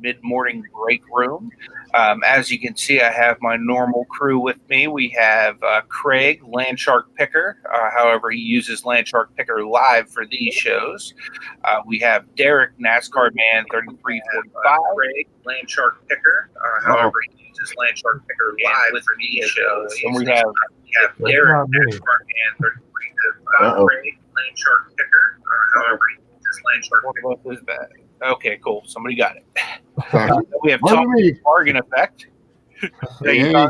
MidMorning BreakRoom. As you can see, I have my normal crew with me. We have Craig, Landshark Picker. However, he uses Landshark Picker live for these shows. We have Derek, Nascarman 3345. Craig, Landshark Picker. However, he uses Landshark Picker live for these shows. And we have Derek, Nascarman 3345. Craig, Landshark Picker. However, he uses Landshark Picker. What is that? Okay, cool. Somebody got it. We have Tom Bargain Effect. Yeah,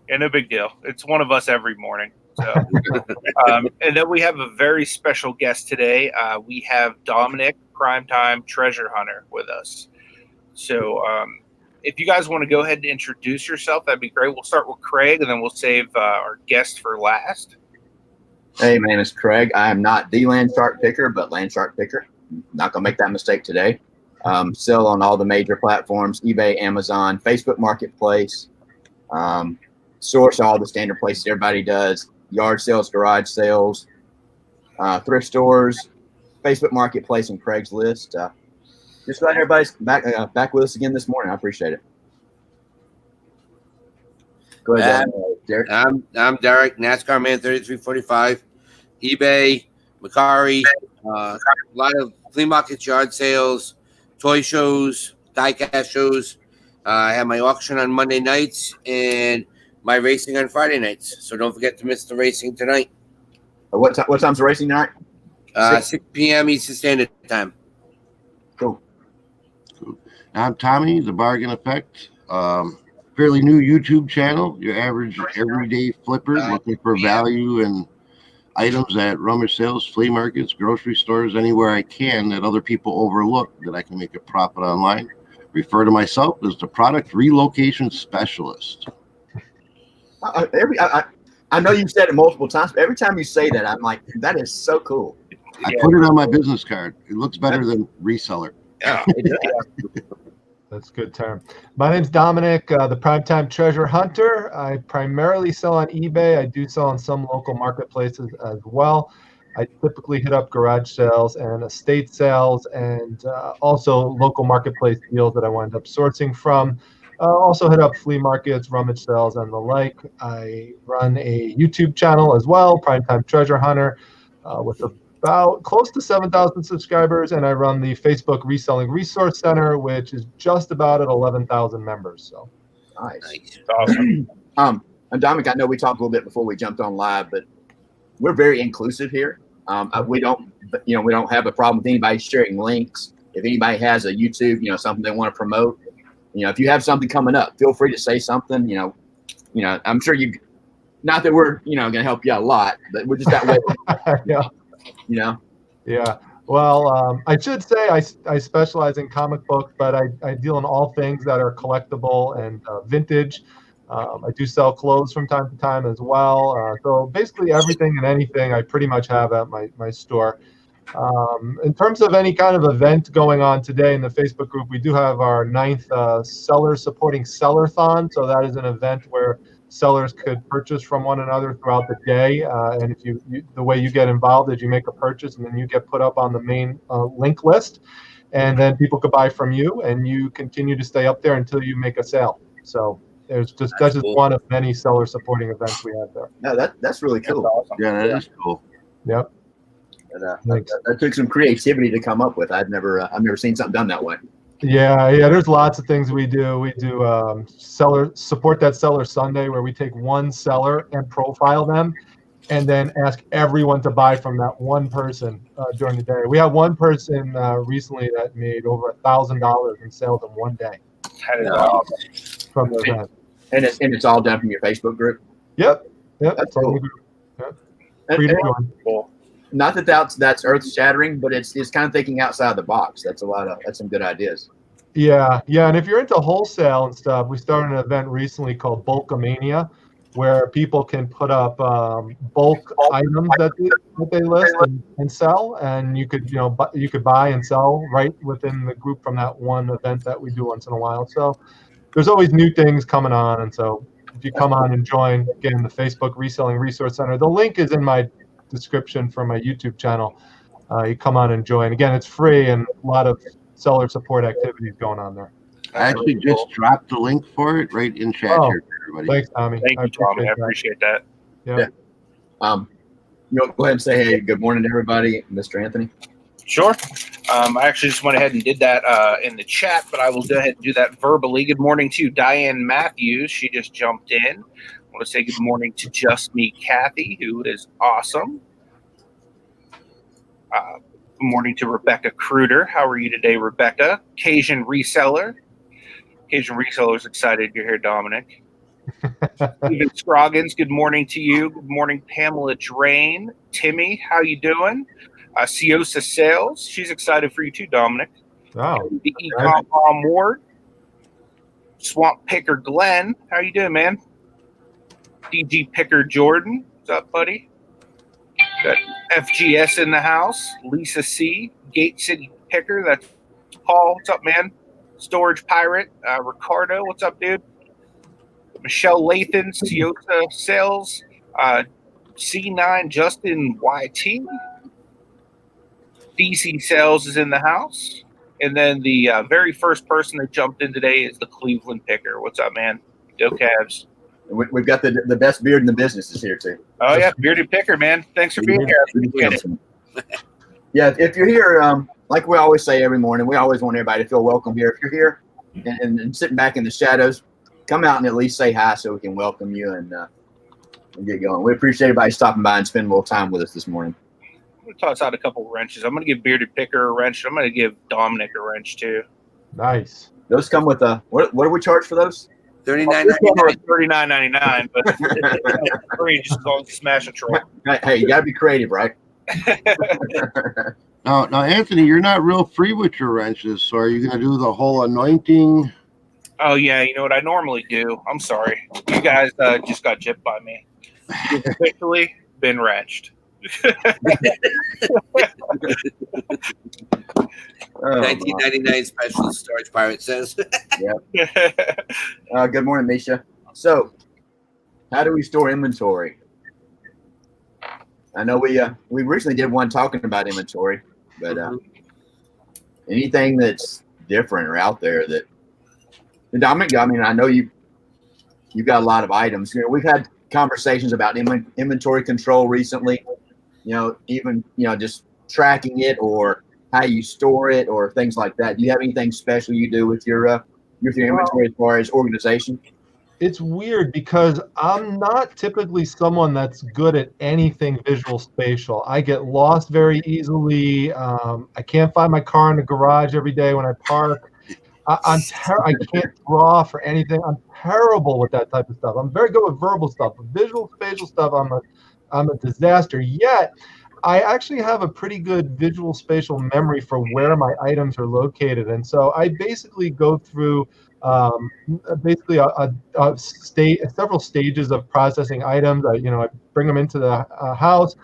no big deal. It's one of us every morning. So, and then we have a very special guest today. We have Dominic, Primetime Treasure Hunter, with us. So, if you guys want to go ahead and introduce yourself, that'd be great. We'll start with Craig, and then we'll save our guest for last. Hey, my name is Craig. I am not the Landshark Picker, but Landshark Picker. Not going to make that mistake today. Sell on all the major platforms, eBay, Amazon, Facebook Marketplace, source all the standard places everybody does, yard sales, garage sales, thrift stores, Facebook Marketplace, and Craigslist. Just glad everybody's back with us again this morning. I appreciate it. Go ahead, Derek. I'm Derek, Nascarman 3345, eBay, Mercari, a lot of flea markets, yard sales, toy shows, die-cast shows. I have my auction on Monday nights and my racing on Friday nights. So don't forget to miss the racing tonight. What time's the racing tonight? 6 p.m. Eastern Standard Time. Cool. I'm Tommy, the Bargain Effect. Fairly new YouTube channel. Your average everyday flipper looking for value and items at rummage sales, flea markets, grocery stores, anywhere I can that other people overlook that I can make a profit online. Refer to myself as the product relocation specialist. I know you've said it multiple times, but every time you say that, I'm like, that is so cool. I put it on my business card. It looks better than reseller. Yeah, That's a good term. My name's Dominic, the Primetime Treasure Hunter. I primarily sell on eBay. I do sell on some local marketplaces as well. I typically hit up garage sales and estate sales and also local marketplace deals that I wind up sourcing from. Also hit up flea markets, rummage sales, and the like. I run a YouTube channel as well, Primetime Treasure Hunter, with about close to 7,000 subscribers, and I run the Facebook Reselling Resource Center, which is just about at 11,000 members. So nice. Awesome. And Dominic, I know we talked a little bit before we jumped on live, but we're very inclusive here. We don't have a problem with anybody sharing links. If anybody has a YouTube, something they want to promote, if you have something coming up, feel free to say something. I'm sure you. Not that we're going to help you out a lot, but we're just that way. Yeah. Yeah. Well, I should say I specialize in comic books, but I deal in all things that are collectible and vintage. I do sell clothes from time to time as well. So basically everything and anything I pretty much have at my store. In terms of any kind of event going on today in the Facebook group, we do have our 9th Seller Supporting Seller-thon. So that is an event where sellers could purchase from one another throughout the day. And if the way you get involved is you make a purchase and then you get put up on the main link list, and then people could buy from you and you continue to stay up there until you make a sale. So that's just one of many seller supporting events we have there. No, that's really cool. Awesome. Yeah, that is cool. Yep. That took some creativity to come up with. I've never seen something done that way. Yeah. There's lots of things we do. We do support that seller Sunday, where we take one seller and profile them, and then ask everyone to buy from that one person during the day. We had one person recently that made over $1,000 in sales in one day. That is awesome. From the event. And it's all done from your Facebook group. Yep. That's cool. Cool. Not that that's earth shattering, but it's kind of thinking outside the box. That's some good ideas. Yeah. And if you're into wholesale and stuff, we started an event recently called Bulkamania, where people can put up bulk items that they list and sell, and you could buy and sell right within the group from that one event that we do once in a while. So there's always new things coming on, and so if you come on and join, again, the Facebook Reselling Resource Center, the link is in my description for my YouTube channel. You come on and join. Again, it's free, and a lot of seller support activities going on there. I actually just dropped the link for it right in chat here for everybody. Thanks, Tommy. Thank you, Tommy. I appreciate that. Yeah. Go ahead and say, hey, good morning, everybody, Mr. Anthony. Sure. I actually just went ahead and did that in the chat, but I will go ahead and do that verbally. Good morning to Diane Matthews. She just jumped in. I want to say good morning to Just Me Kathy, who is awesome. Good morning to Rebecca Kruder. How are you today, Rebecca? Cajun Reseller. Cajun Reseller is excited you're here, Dominic. Steven Scroggins, good morning to you. Good morning, Pamela Drain. Timmy, how you doing? Siosa Sales, she's excited for you too, Dominic. Wow. The Ecom Mom Ward. Swamp Picker Glenn, how you doing, man? DG Picker Jordan, what's up, buddy? Got FGS in the house. Lisa C. Gate City Picker, that's Paul, what's up, man? Storage Pirate. Ricardo, what's up, dude? Michelle Lathan, Siosa Sales. C9 Justin YT. DC Sales is in the house. And then the very first person that jumped in today is the Cleveland Picker. What's up, man? Go Cavs. We've got the best beard in the business is here, too. Oh, yeah. Bearded Picker, man. Thanks for being here. Yeah, if you're here, like we always say every morning, we always want everybody to feel welcome here. If you're here and sitting back in the shadows, come out and at least say hi so we can welcome you and get going. We appreciate everybody stopping by and spending a little time with us this morning. I'm going to toss out a couple of wrenches. I'm going to give Bearded Picker a wrench. I'm going to give Dominic a wrench, too. Nice. Those come with what do we charge for those? $39.99. $39.99, but free just as long as you smash a troll. Hey, you got to be creative, right? Now, Anthony, you're not real free with your wrenches, so are you going to do the whole anointing? Oh, yeah, you know what I normally do. I'm sorry. You guys just got gypped by me. You've officially been wrenched. $19.99 special, Storage Pirate says. Yeah. Good morning, Misha. So, how do we store inventory? I know we recently did one talking about inventory, but anything that's different or out there that Dominic, I mean, I know you've got a lot of items. You know, we've had conversations about inventory control recently. You know, even just tracking it or how you store it or things like that. Do you have anything special you do with your inventory as far as organization? It's weird because I'm not typically someone that's good at anything visual spatial. I get lost very easily. I can't find my car in the garage every day when I park. I can't draw for anything. I'm terrible with that type of stuff. I'm very good with verbal stuff, but visual spatial stuff, I'm a disaster. Yet, I actually have a pretty good visual spatial memory for where my items are located, and so I basically go through several stages of processing items. I bring them into the house.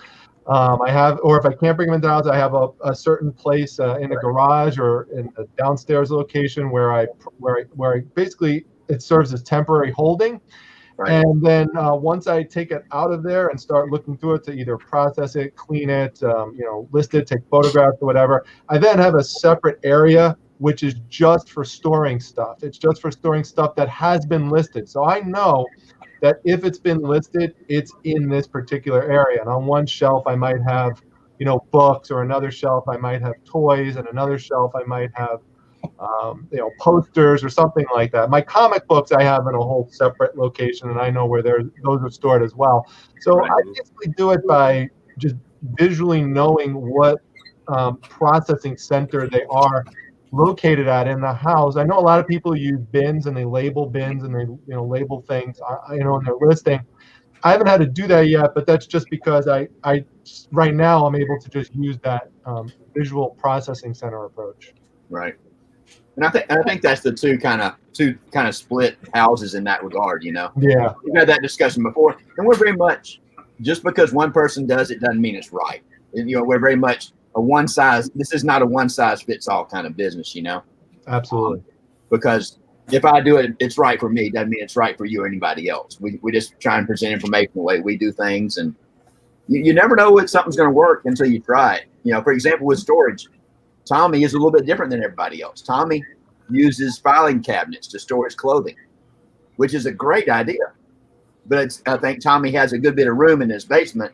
Or if I can't bring them into the house, I have a certain place in the garage or in a downstairs location where I basically it serves as temporary holding. Right. And then once I take it out of there and start looking through it to either process it, clean it, list it, take photographs or whatever, I then have a separate area which is just for storing stuff. It's just for storing stuff that has been listed. So I know that if it's been listed, it's in this particular area. And on one shelf, I might have, books, or another shelf, I might have toys, and another shelf, I might have, posters or something like that. My comic books, I have in a whole separate location, and I know where those are stored as well. So I basically do it by just visually knowing what processing center they are located at in the house. I know a lot of people use bins and they label bins and they label things in their listing. I haven't had to do that yet, but that's just because I right now I'm able to just use that visual processing center approach. Right. And I think that's the two kind of split houses in that regard. Yeah, we've had that discussion before, and we're very much just because one person does it doesn't mean it's right. And, we're very much this is not a one size fits all kind of business, Absolutely. Because if I do it, it's right for me. Doesn't mean it's right for you or anybody else. We just try and present information the way we do things, and you never know if something's going to work until you try it. For example, with storage Tommy is a little bit different than everybody else. Tommy uses filing cabinets to store his clothing, which is a great idea. But I think Tommy has a good bit of room in his basement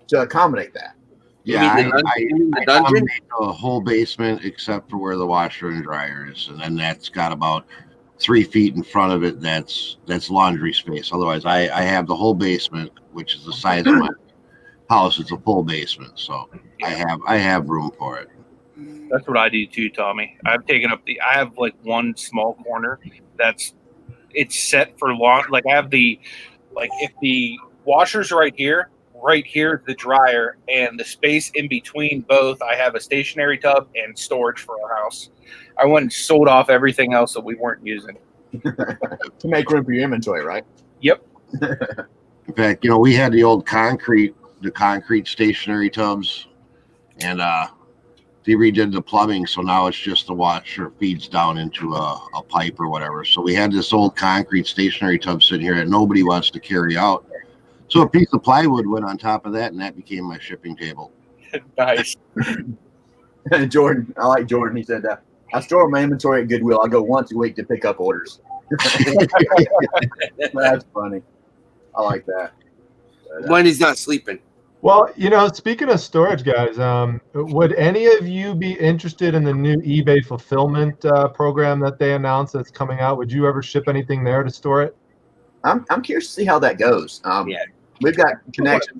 to accommodate that. Yeah, You mean the dungeon? dominate the whole basement except for where the washer and dryer is, and then that's got about 3 feet in front of it. That's laundry space. Otherwise, I have the whole basement, which is the size of my house. It's a full basement, so I have room for it. That's what I do too, Tommy. I've taken up I have like one small corner it's set for lawn. Like I have if the washer's right here is the dryer, and the space in between both, I have a stationary tub and storage for our house. I went and sold off everything else that we weren't using. To make room for your inventory, right? Yep. In fact, we had the old concrete stationary tubs, and they redid the plumbing, so now it's just the washer feeds down into a pipe or whatever. So we had this old concrete stationary tub sitting here that nobody wants to carry out. So a piece of plywood went on top of that, and that became my shipping table. Nice. Jordan, I like Jordan. He said, I store my inventory at Goodwill. I go once a week to pick up orders. That's funny. I like that. When he's not sleeping. Well, speaking of storage, guys, would any of you be interested in the new eBay fulfillment program that they announced that's coming out? Would you ever ship anything there to store it? I'm curious to see how that goes. Yeah. We've got connections.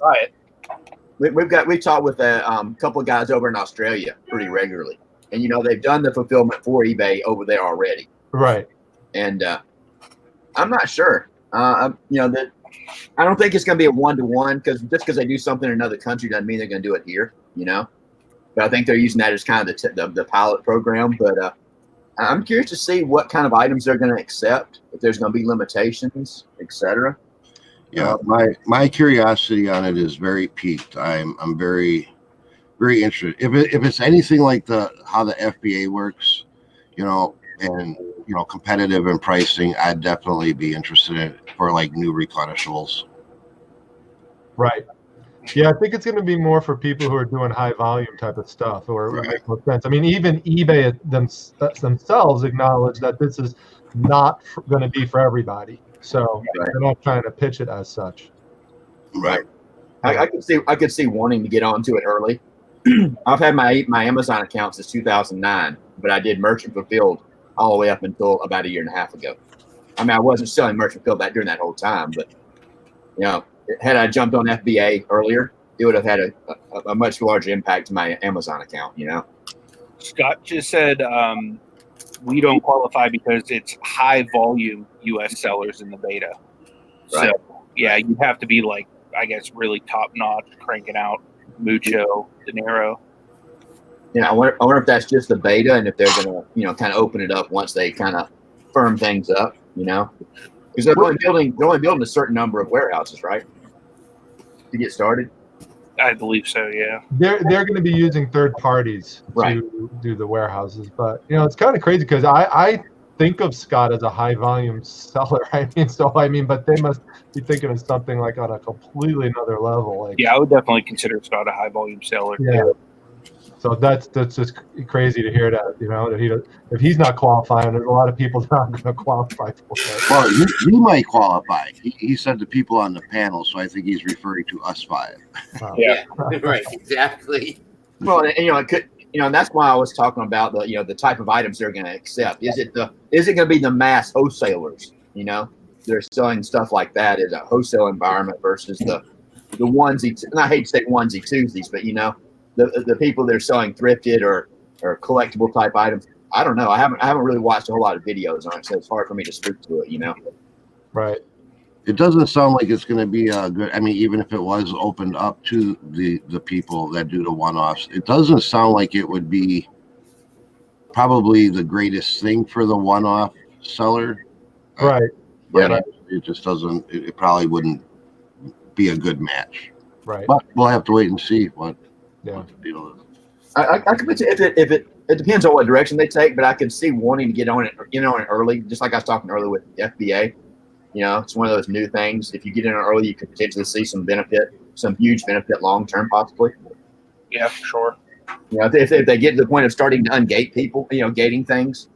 We've talked with a couple of guys over in Australia pretty regularly, and they've done the fulfillment for eBay over there already. Right. And I'm not sure. I don't think it's going to be a 1-to-1 because they do something in another country doesn't mean they're going to do it here. But I think they're using that as kind of the pilot program. But I'm curious to see what kind of items they're going to accept, if there's going to be limitations, etc. Yeah, my curiosity on it is very piqued. I'm very, very interested. If it's anything like how the FBA works, and competitive in pricing, I'd definitely be interested in it for like new replenishables. Right. Yeah, I think it's going to be more for people who are doing high volume type of stuff, or it makes more sense. I mean, even eBay themselves acknowledge that this is not going to be for everybody, so they're not trying to pitch it as such. Right. I could see wanting to get onto it early. I've had my Amazon account since 2009, but I did merchant fulfilled all the way up until about 1.5 years ago. I mean, I wasn't selling merchant fulfilled during that whole time, but had I jumped on FBA earlier, it would have had a much larger impact to my Amazon account. Scott just said we don't qualify because it's high volume U.S. sellers in the beta. Right. So yeah, you have to be like, I guess, really top notch, cranking out Mucho Dinero. Yeah, I wonder if that's just the beta, and if they're going to, kind of open it up once they kind of firm things up, because they're only building a certain number of warehouses, right, to get started. I believe so. Yeah. They're going to be using third parties to do the warehouses, but it's kind of crazy because I think of Scott as a high volume seller. But they must be thinking of something like on a completely another level. Like, yeah, I would definitely consider Scott a high volume seller. Yeah. So that's just crazy to hear that, that if he's not qualifying, there's a lot of people not going to qualify for it. Well, he might qualify. He said the people on the panel, so I think he's referring to us 5. Wow. Yeah, right, exactly. Well, and it could, and that's why I was talking about the type of items they're going to accept. Is it going to be the mass wholesalers? They're selling stuff like that as a wholesale environment versus the onesie. And I hate to say onesie twosies, but the people that are selling thrifted or collectible type items. I don't know. I haven't really watched a whole lot of videos on it, so it's hard for me to speak to it. Right. It doesn't sound like it's going to be good. I mean, even if it was opened up to the people that do the one-offs, it doesn't sound like it would be probably the greatest thing for the one-off seller. Right. But it just doesn't. It probably wouldn't be a good match. Right. But we'll have to wait and see what. Yeah. What the deal is. I could if it depends on what direction they take, but I could see wanting to get on it early, just like I was talking earlier with the FBA. It's one of those new things. If you get in early, you could potentially see some huge benefit long term, possibly. Yeah, for sure. If they get to the point of starting to ungate people, gating things,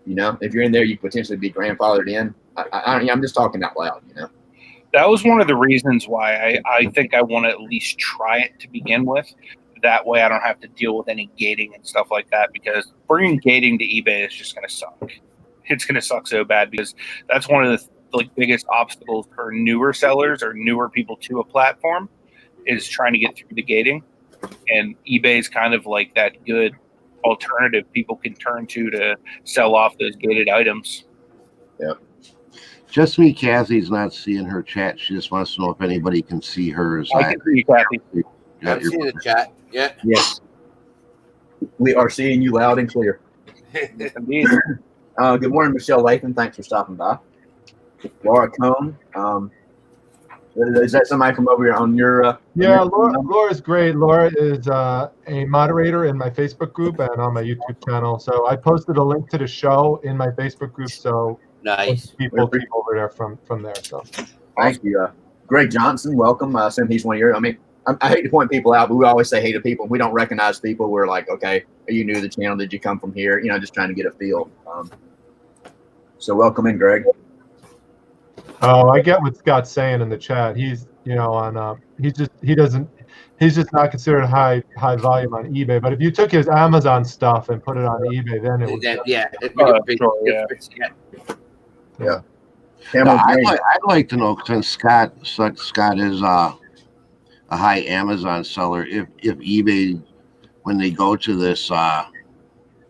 if you're in there, you could potentially be grandfathered in. I'm just talking out loud, That was one of the reasons why I think I want to at least try it to begin with. That way I don't have to deal with any gating and stuff like that, because bringing gating to eBay is just going to suck. It's going to suck so bad, because that's one of the biggest obstacles for newer sellers or newer people to a platform is trying to get through the gating. And eBay is kind of like that good alternative people can turn to sell off those gated items. Yep. Just me, Kathy's not seeing her chat. She just wants to know if anybody can see her. I can see you, Kathy. I'm seeing the chat. Yeah. Yes. We are seeing you loud and clear. Indeed. Good morning, Michelle Lathan. Thanks for stopping by. Laura Cohn. Is that somebody from over here on your? Yeah, Laura's great. Laura is a moderator in my Facebook group and on my YouTube channel. So I posted a link to the show in my Facebook group. So Nice. People keep over there from there. So Thank you. Greg Johnson, welcome. Assume he's one of your. I hate to point people out, but we always say hey to people. We don't recognize people. We're like, okay, are you new to the channel? Did you come from here? Just trying to get a feel. So welcome in, Greg. Oh, I get what Scott's saying in the chat. He's he's just not considered high volume on eBay. But if you took his Amazon stuff and put it on eBay, then it would. Yeah. I'd like to know, since Scott is a high Amazon seller, if eBay, when they go to this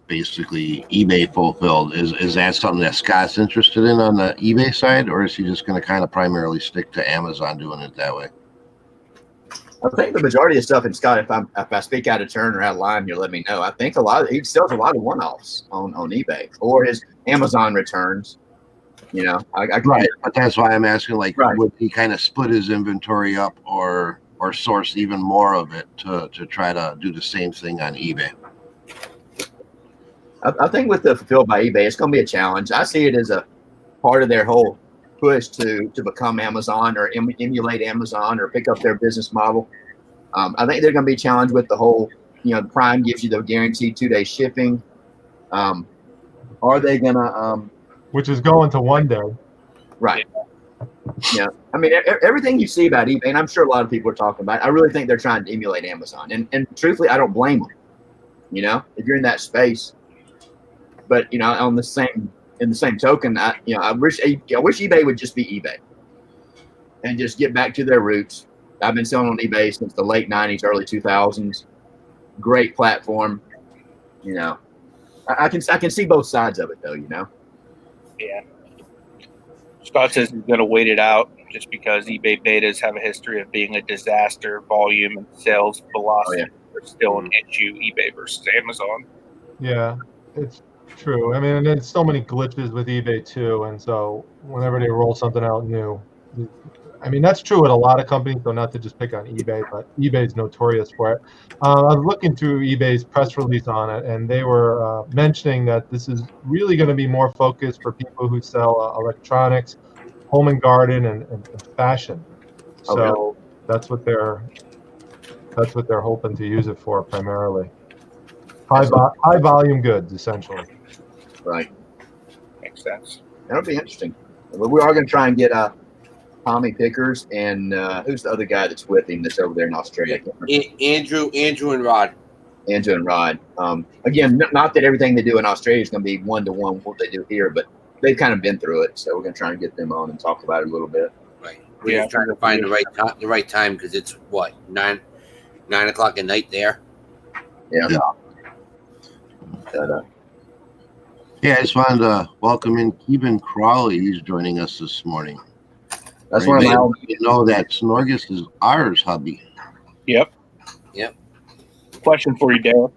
basically eBay fulfilled, is that something that Scott's interested in on the eBay side, or is he just going to kind of primarily stick to Amazon doing it that way? I think the majority of stuff, and Scott, if I speak out of turn or out of line, you'll let me know. I think he sells a lot of one-offs on eBay or his Amazon returns. Right, but that's why I'm asking, would he kind of split his inventory up or source even more of it to try to do the same thing on eBay? I think with the Fulfilled by eBay, it's going to be a challenge. I see it as a part of their whole push to become Amazon or emulate Amazon or pick up their business model. I think they're going to be challenged with the whole, Prime gives you the guaranteed 2-day shipping. Are they going to... which is going to one day. Right. Yeah. Everything you see about eBay, and I'm sure a lot of people are talking about it, I really think they're trying to emulate Amazon. And truthfully, I don't blame them. If you're in that space. But, in the same token, I wish eBay would just be eBay and just get back to their roots. I've been selling on eBay since the late 90s, early 2000s. Great platform. I can see both sides of it, though, Yeah. Scott says he's going to wait it out just because eBay betas have a history of being a disaster. Volume and sales velocity are still an issue, eBay versus Amazon. Yeah, it's true. And there's so many glitches with eBay too. And so whenever they roll something out new, that's true with a lot of companies, so not to just pick on eBay, but eBay is notorious for it. I was looking through eBay's press release on it, and they were mentioning that this is really going to be more focused for people who sell electronics, home and garden, and fashion. So that's what they're hoping to use it for primarily. High volume goods, essentially. Right. Makes sense. That'll be interesting. We are going to try and get Tommy Pickers and who's the other guy that's with him that's over there in Australia? Andrew and Rod. Andrew and Rod. Again, not that everything they do in Australia is going to be one-to-one what they do here, but they've kind of been through it, so we're going to try and get them on and talk about it a little bit. Right. We're just trying to find the right time because it's 9 o'clock at night there. Yeah. Yeah, I just wanted to welcome in Keeban Crawley. He's joining us this morning. That's one of my own. That Snorgus is ours hubby. Yep. Question for you, Dale.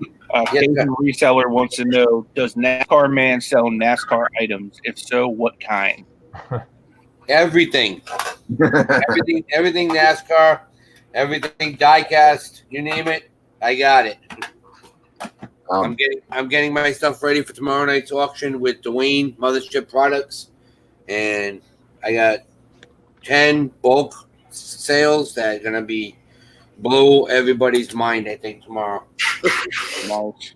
Cajun Reseller wants to know, does Nascarman sell NASCAR items? If so, what kind? Everything. everything NASCAR, everything diecast, you name it, I got it. I'm getting my stuff ready for tomorrow night's auction with Dwayne Mothership Products, and I got 10 bulk sales that are gonna blow everybody's mind, I think, tomorrow. Nice.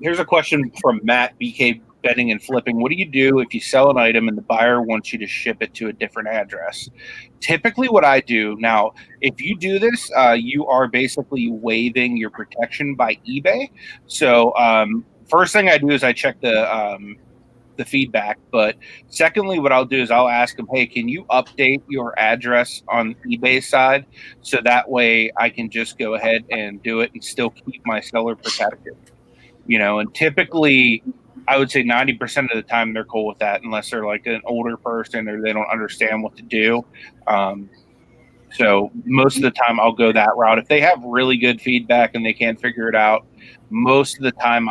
Here's a question from Matt, BK Betting and Flipping. What do you do if you sell an item and the buyer wants you to ship it to a different address? Typically what I do, now, if you do this, you are basically waiving your protection by eBay. So first thing I do is I check the feedback. But secondly, what I'll do is I'll ask them, hey, can you update your address on eBay side? So that way I can just go ahead and do it and still keep my seller protected. And typically I would say 90% of the time they're cool with that, unless they're like an older person or they don't understand what to do. So most of the time I'll go that route. If they have really good feedback and they can't figure it out, most of the time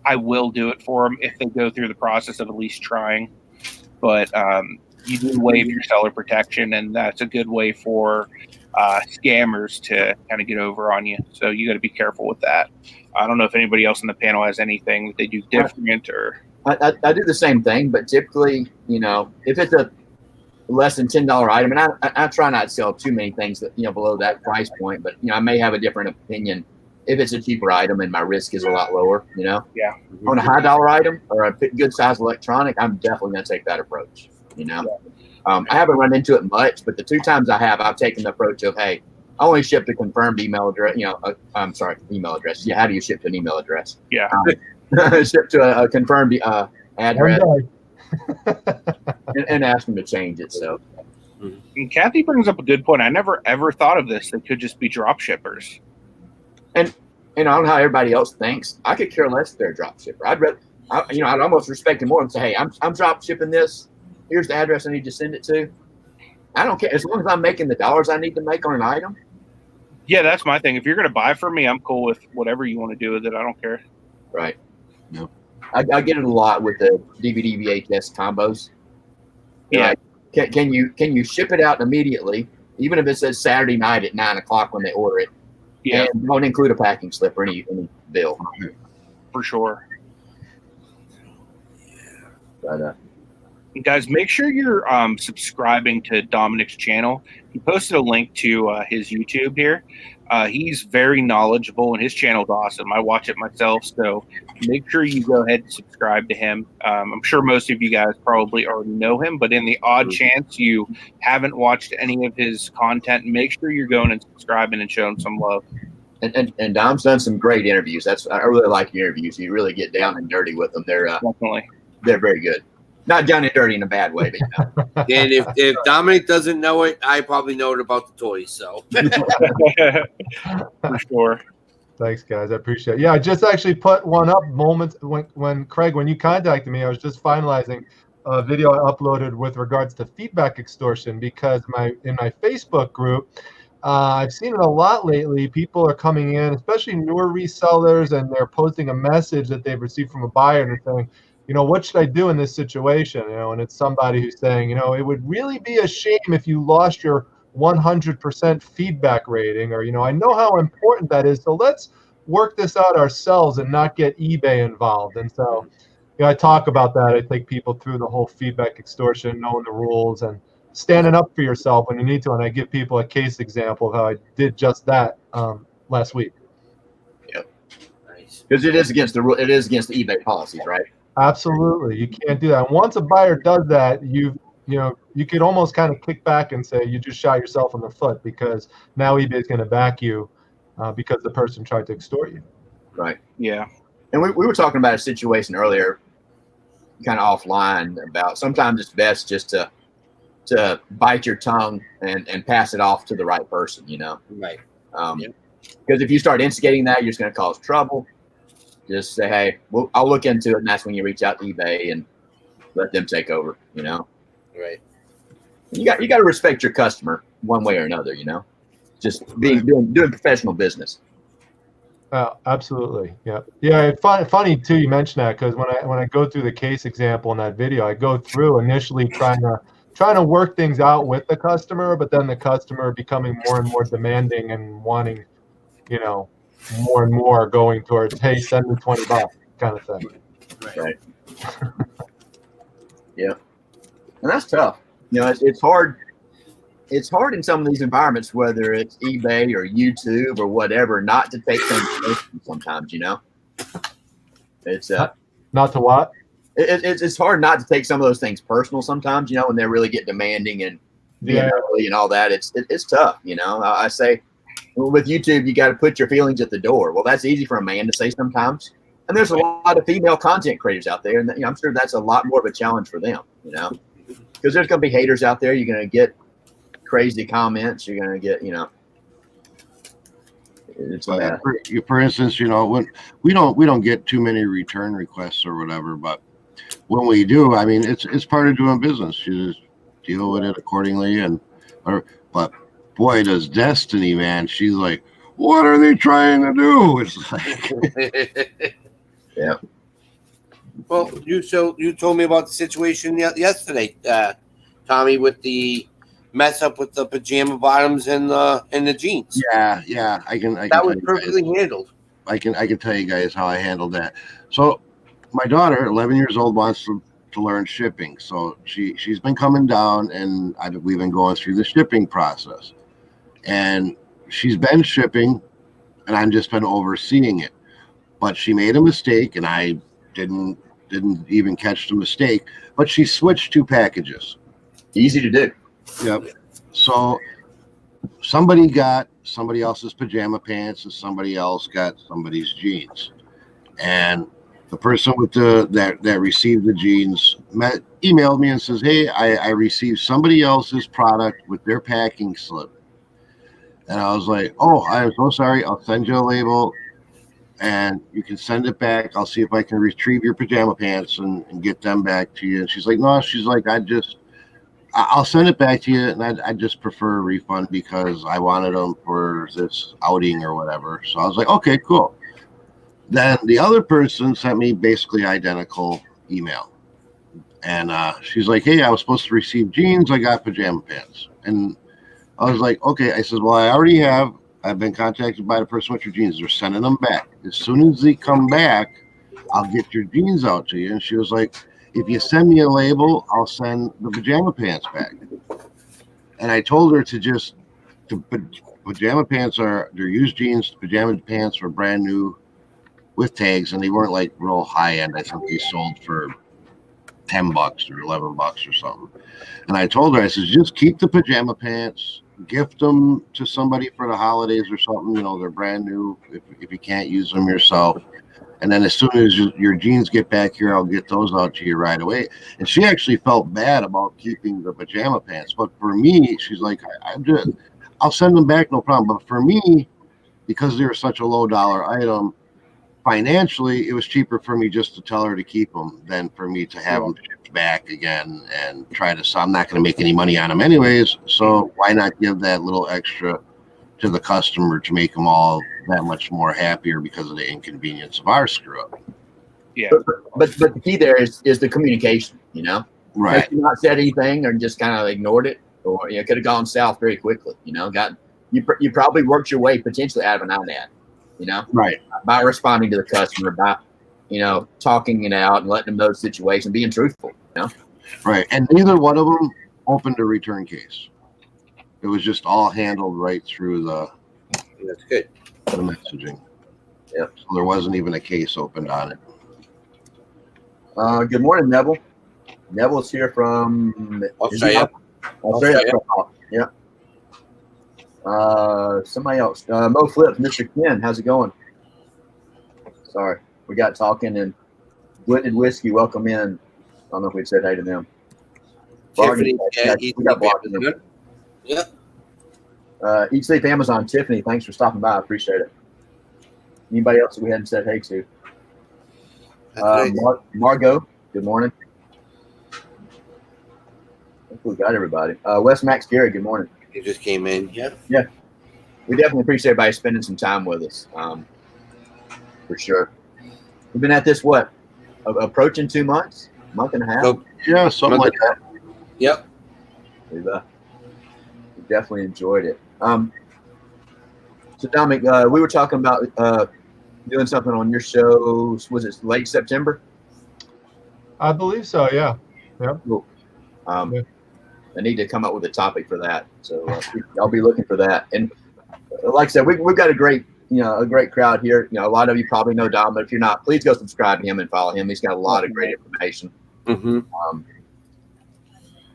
I will do it for them if they go through the process of at least trying. But you do waive your seller protection, and that's a good way for scammers to kind of get over on you. So you got to be careful with that. I don't know if anybody else on the panel has anything that they do different or. I do the same thing, but typically, if it's a less than $10 item, and I try not to sell too many things that below that price point, but I may have a different opinion if it's a cheaper item and my risk is a lot lower. Yeah. On a high dollar item or a good size electronic, I'm definitely going to take that approach. I haven't run into it much, but the 2 times I have, I've taken the approach of, hey, I only ship to confirmed email address. I'm sorry, email address. Yeah, how do you ship to an email address? Yeah, ship to a confirmed address and ask them to change it. So, and Kathy brings up a good point. I never ever thought of this. They could just be drop shippers. And I don't know how everybody else thinks. I could care less if they're a drop shipper. I'd almost respect them more and say, hey, I'm drop shipping this. Here's the address I need to send it to. I don't care as long as I'm making the dollars I need to make on an item. Yeah, that's my thing. If you're going to buy from me, I'm cool with whatever you want to do with it. I don't care. Right. No. I get it a lot with the DVD VHS combos. Yeah. Can you ship it out immediately, even if it says Saturday night at 9:00 when they order it? Yeah. And don't include a packing slip or any bill. For sure. But, guys, make sure you're subscribing to Dominic's channel. He posted a link to his YouTube here. He's very knowledgeable, and his channel's awesome. I watch it myself, so make sure you go ahead and subscribe to him. I'm sure most of you guys probably already know him, but in the odd chance you haven't watched any of his content, make sure you're going and subscribing and showing some love. And Dom's done some great interviews. I really like your interviews. You really get down and dirty with them. Definitely. They're very good. Not down and dirty in a bad way, but And if Dominic doesn't know it, I probably know it about the toys. So for sure. Thanks, guys. I appreciate it. Yeah, I just actually put one up moments when Craig, when you contacted me, I was just finalizing a video I uploaded with regards to feedback extortion, because in my Facebook group, I've seen it a lot lately. People are coming in, especially newer resellers, and they're posting a message that they've received from a buyer and they're saying, what should I do in this situation? And it's somebody who's saying, it would really be a shame if you lost your 100% feedback rating, or, I know how important that is. So let's work this out ourselves and not get eBay involved. And so, I talk about that. I take people through the whole feedback extortion, knowing the rules and standing up for yourself when you need to. And I give people a case example of how I did just that last week. Yep. Nice. Because it is against the rule. It is against the eBay policies, right? Absolutely. You can't do that. And once a buyer does that, you could almost kind of kick back and say you just shot yourself in the foot, because now eBay is going to back you because the person tried to extort you. Right. Yeah. And we were talking about a situation earlier, kind of offline, about sometimes it's best just to bite your tongue and pass it off to the right person, Right. Because if you start instigating that, you're just going to cause trouble. Just say, hey, well, I'll look into it, and that's when you reach out to eBay and let them take over, Right. You got to respect your customer one way or another, just doing professional business. Absolutely. Yeah. Yeah. It's funny too, you mentioned that, because when I go through the case example in that video, I go through initially trying to work things out with the customer, but then the customer becoming more and more demanding and wanting, more and more going towards, hey, send me $20 kind of thing. Right. Yeah. And that's tough. It's hard. it's hard in some of these environments, whether it's eBay or YouTube or whatever, not to take things personal sometimes, It's Not to what? it's hard not to take some of those things personal sometimes, when they really get demanding and being ugly and all that. It's tough, I say, with YouTube, you got to put your feelings at the door. Well, that's easy for a man to say sometimes. And there's a lot of female content creators out there, and I'm sure that's a lot more of a challenge for them, because there's going to be haters out there. You're going to get crazy comments. You're going to get, it's bad. For instance, when we don't get too many return requests or whatever, but when we do, I mean, it's part of doing business. You just deal with it accordingly, but boy, does Destiny, man, she's like, what are they trying to do? It's like, yeah. Well, you told me about the situation yesterday, Tommy, with the mess up with the pajama bottoms and the jeans. Yeah. I can. That was perfectly handled. I can tell you guys how I handled that. So, my daughter, 11 years old, wants to learn shipping. So she's been coming down, and we've been going through the shipping process. And she's been shipping, and I've just been overseeing it. But she made a mistake, and I didn't even catch the mistake. But she switched 2 packages. Easy to do. Yep. So somebody got somebody else's pajama pants, and somebody else got somebody's jeans. And the person with that received the jeans emailed me and says, "Hey, I received somebody else's product with their packing slip." And I was like, "Oh, I'm so sorry. I'll send you a label, and you can send it back. I'll see if I can retrieve your pajama pants and get them back to you." And she's like, "No," she's like, I'll send it back to you, and I just prefer a refund because I wanted them for this outing or whatever." So I was like, "Okay, cool." Then the other person sent me basically identical email. And she's like, "Hey, I was supposed to receive jeans. I got pajama pants." And I was like, "Okay." I said, "Well, I've been contacted by the person with your jeans. They're sending them back. As soon as they come back, I'll get your jeans out to you." And she was like, "If you send me a label, I'll send the pajama pants back." And I told her pajama pants they're used jeans. Pajama pants were brand new with tags, and they weren't like real high end. I think they sold for $10 or $11 or something. And I told her, I said, "Just keep the pajama pants, gift them to somebody for the holidays or something. They're brand new if you can't use them yourself. And then as soon as your jeans get back here, I'll get those out to you right away." And she actually felt bad about keeping the pajama pants. But for me, she's like, I'll send them back, no problem. But for me, because they were such a low dollar item, financially, it was cheaper for me just to tell her to keep them than for me to have them shipped back again and try to. So I'm not going to make any money on them anyways. So why not give that little extra to the customer to make them all that much more happier because of the inconvenience of our screw up? Yeah. But the key there is the communication, Right. If you not said anything or just kind of ignored it, or it could have gone south very quickly, you probably worked your way potentially out of an INAD, Right. by responding to the customer, by talking it out and letting them know the situation, being truthful, Right. And neither one of them opened a return case. It was just all handled right through That's good. the messaging. Yep. So there wasn't even a case opened on it. Good morning, Neville. Neville's here from Australia. Yeah. Somebody else. Mo Flips, Mr. Ken, how's it going? Sorry, we got talking and Blended Whiskey. Welcome in. I don't know if we said hey to them. Tiffany, We got blocked. Yeah. Eat Sleep Amazon. Tiffany, thanks for stopping by. I appreciate it. Anybody else that we hadn't said hey to? Margot, good morning. I think we got everybody. Wes Max Gary, good morning. He just came in. Yeah. We definitely appreciate everybody spending some time with us. For sure. We've been at this, approaching 2 months? Month and a half? So, Yeah, something like that. Yep. We definitely enjoyed it. So, Dominic, we were talking about doing something on your show. Was it late September? I believe so, yeah. Cool. Yeah. I need to come up with a topic for that. So I'll be looking for that. And like I said, we've got a great crowd here. A lot of you probably know Dom, but if you're not, please go subscribe to him and follow him. He's got a lot of great information. Mm-hmm.